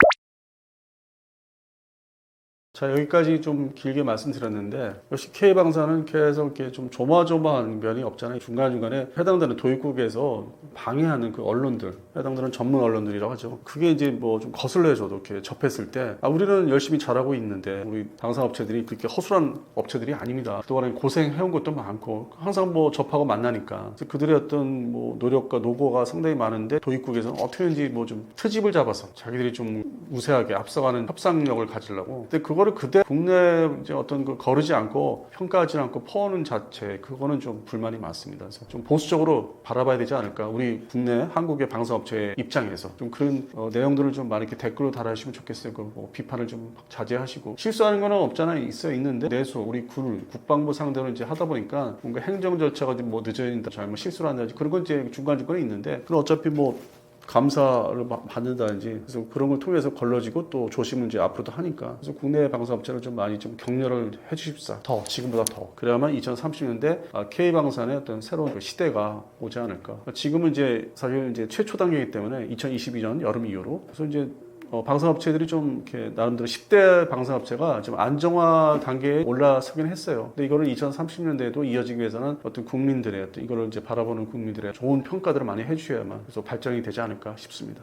자, 여기까지 좀 길게 말씀드렸는데 역시 K방산은 계속 이렇게 좀 조마조마한 면이 없잖아요. 중간중간에 해당되는 도입국에서 방해하는 그 언론들, 해당되는 전문 언론들이라고 하죠. 그게 이제 좀 거슬려요. 저도 이렇게 접했을 때 우리는 열심히 잘하고 있는데 우리 방산업체들이 그렇게 허술한 업체들이 아닙니다. 그동안에 고생해온 것도 많고 항상 접하고 만나니까 그들의 어떤 노력과 노고가 상당히 많은데 도입국에서는 어떻게든지 좀 트집을 잡아서 자기들이 좀 우세하게 앞서가는 협상력을 가지려고 근데 그거를 그대 국내 이제 어떤 거르지 않고 평가하지 않고 퍼오는 자체 그거는 좀 불만이 많습니다. 그래서 좀 보수적으로 바라봐야 되지 않을까. 우리 국내 한국의 방산업체 입장에서 좀 그런 내용들을 좀 많이 이렇게 댓글로 달아주시면 좋겠어요. 비판을 좀 자제하시고 실수하는 거는 없잖아요. 있는데 내수 우리 국방부 상대로 이제 하다 보니까 뭔가 행정 절차가 늦어진다, 잘못 실수를 한다든지 그런 건 이제 중간중간에 있는데 그건 어차피 감사를 받는다든지 그래서 그런 걸 통해서 걸러지고 또 조심을 이제 앞으로도 하니까 그래서 국내 방산업체를 좀 많이 좀 격려를 해주십사 지금보다 더 그래야만 2030년대 K방산의 어떤 새로운 그 시대가 오지 않을까. 지금은 이제 사실 이제 최초 단계이기 때문에 2022년 여름 이후로 그래서 이제 방산업체들이 좀 이렇게 나름대로 10대 방산업체가 좀 안정화 단계에 올라서긴 했어요. 근데 이거를 2030년대에도 이어지기 위해서는 어떤 국민들의 이거를 이제 바라보는 국민들의 좋은 평가들을 많이 해주셔야만 그래서 발전이 되지 않을까 싶습니다.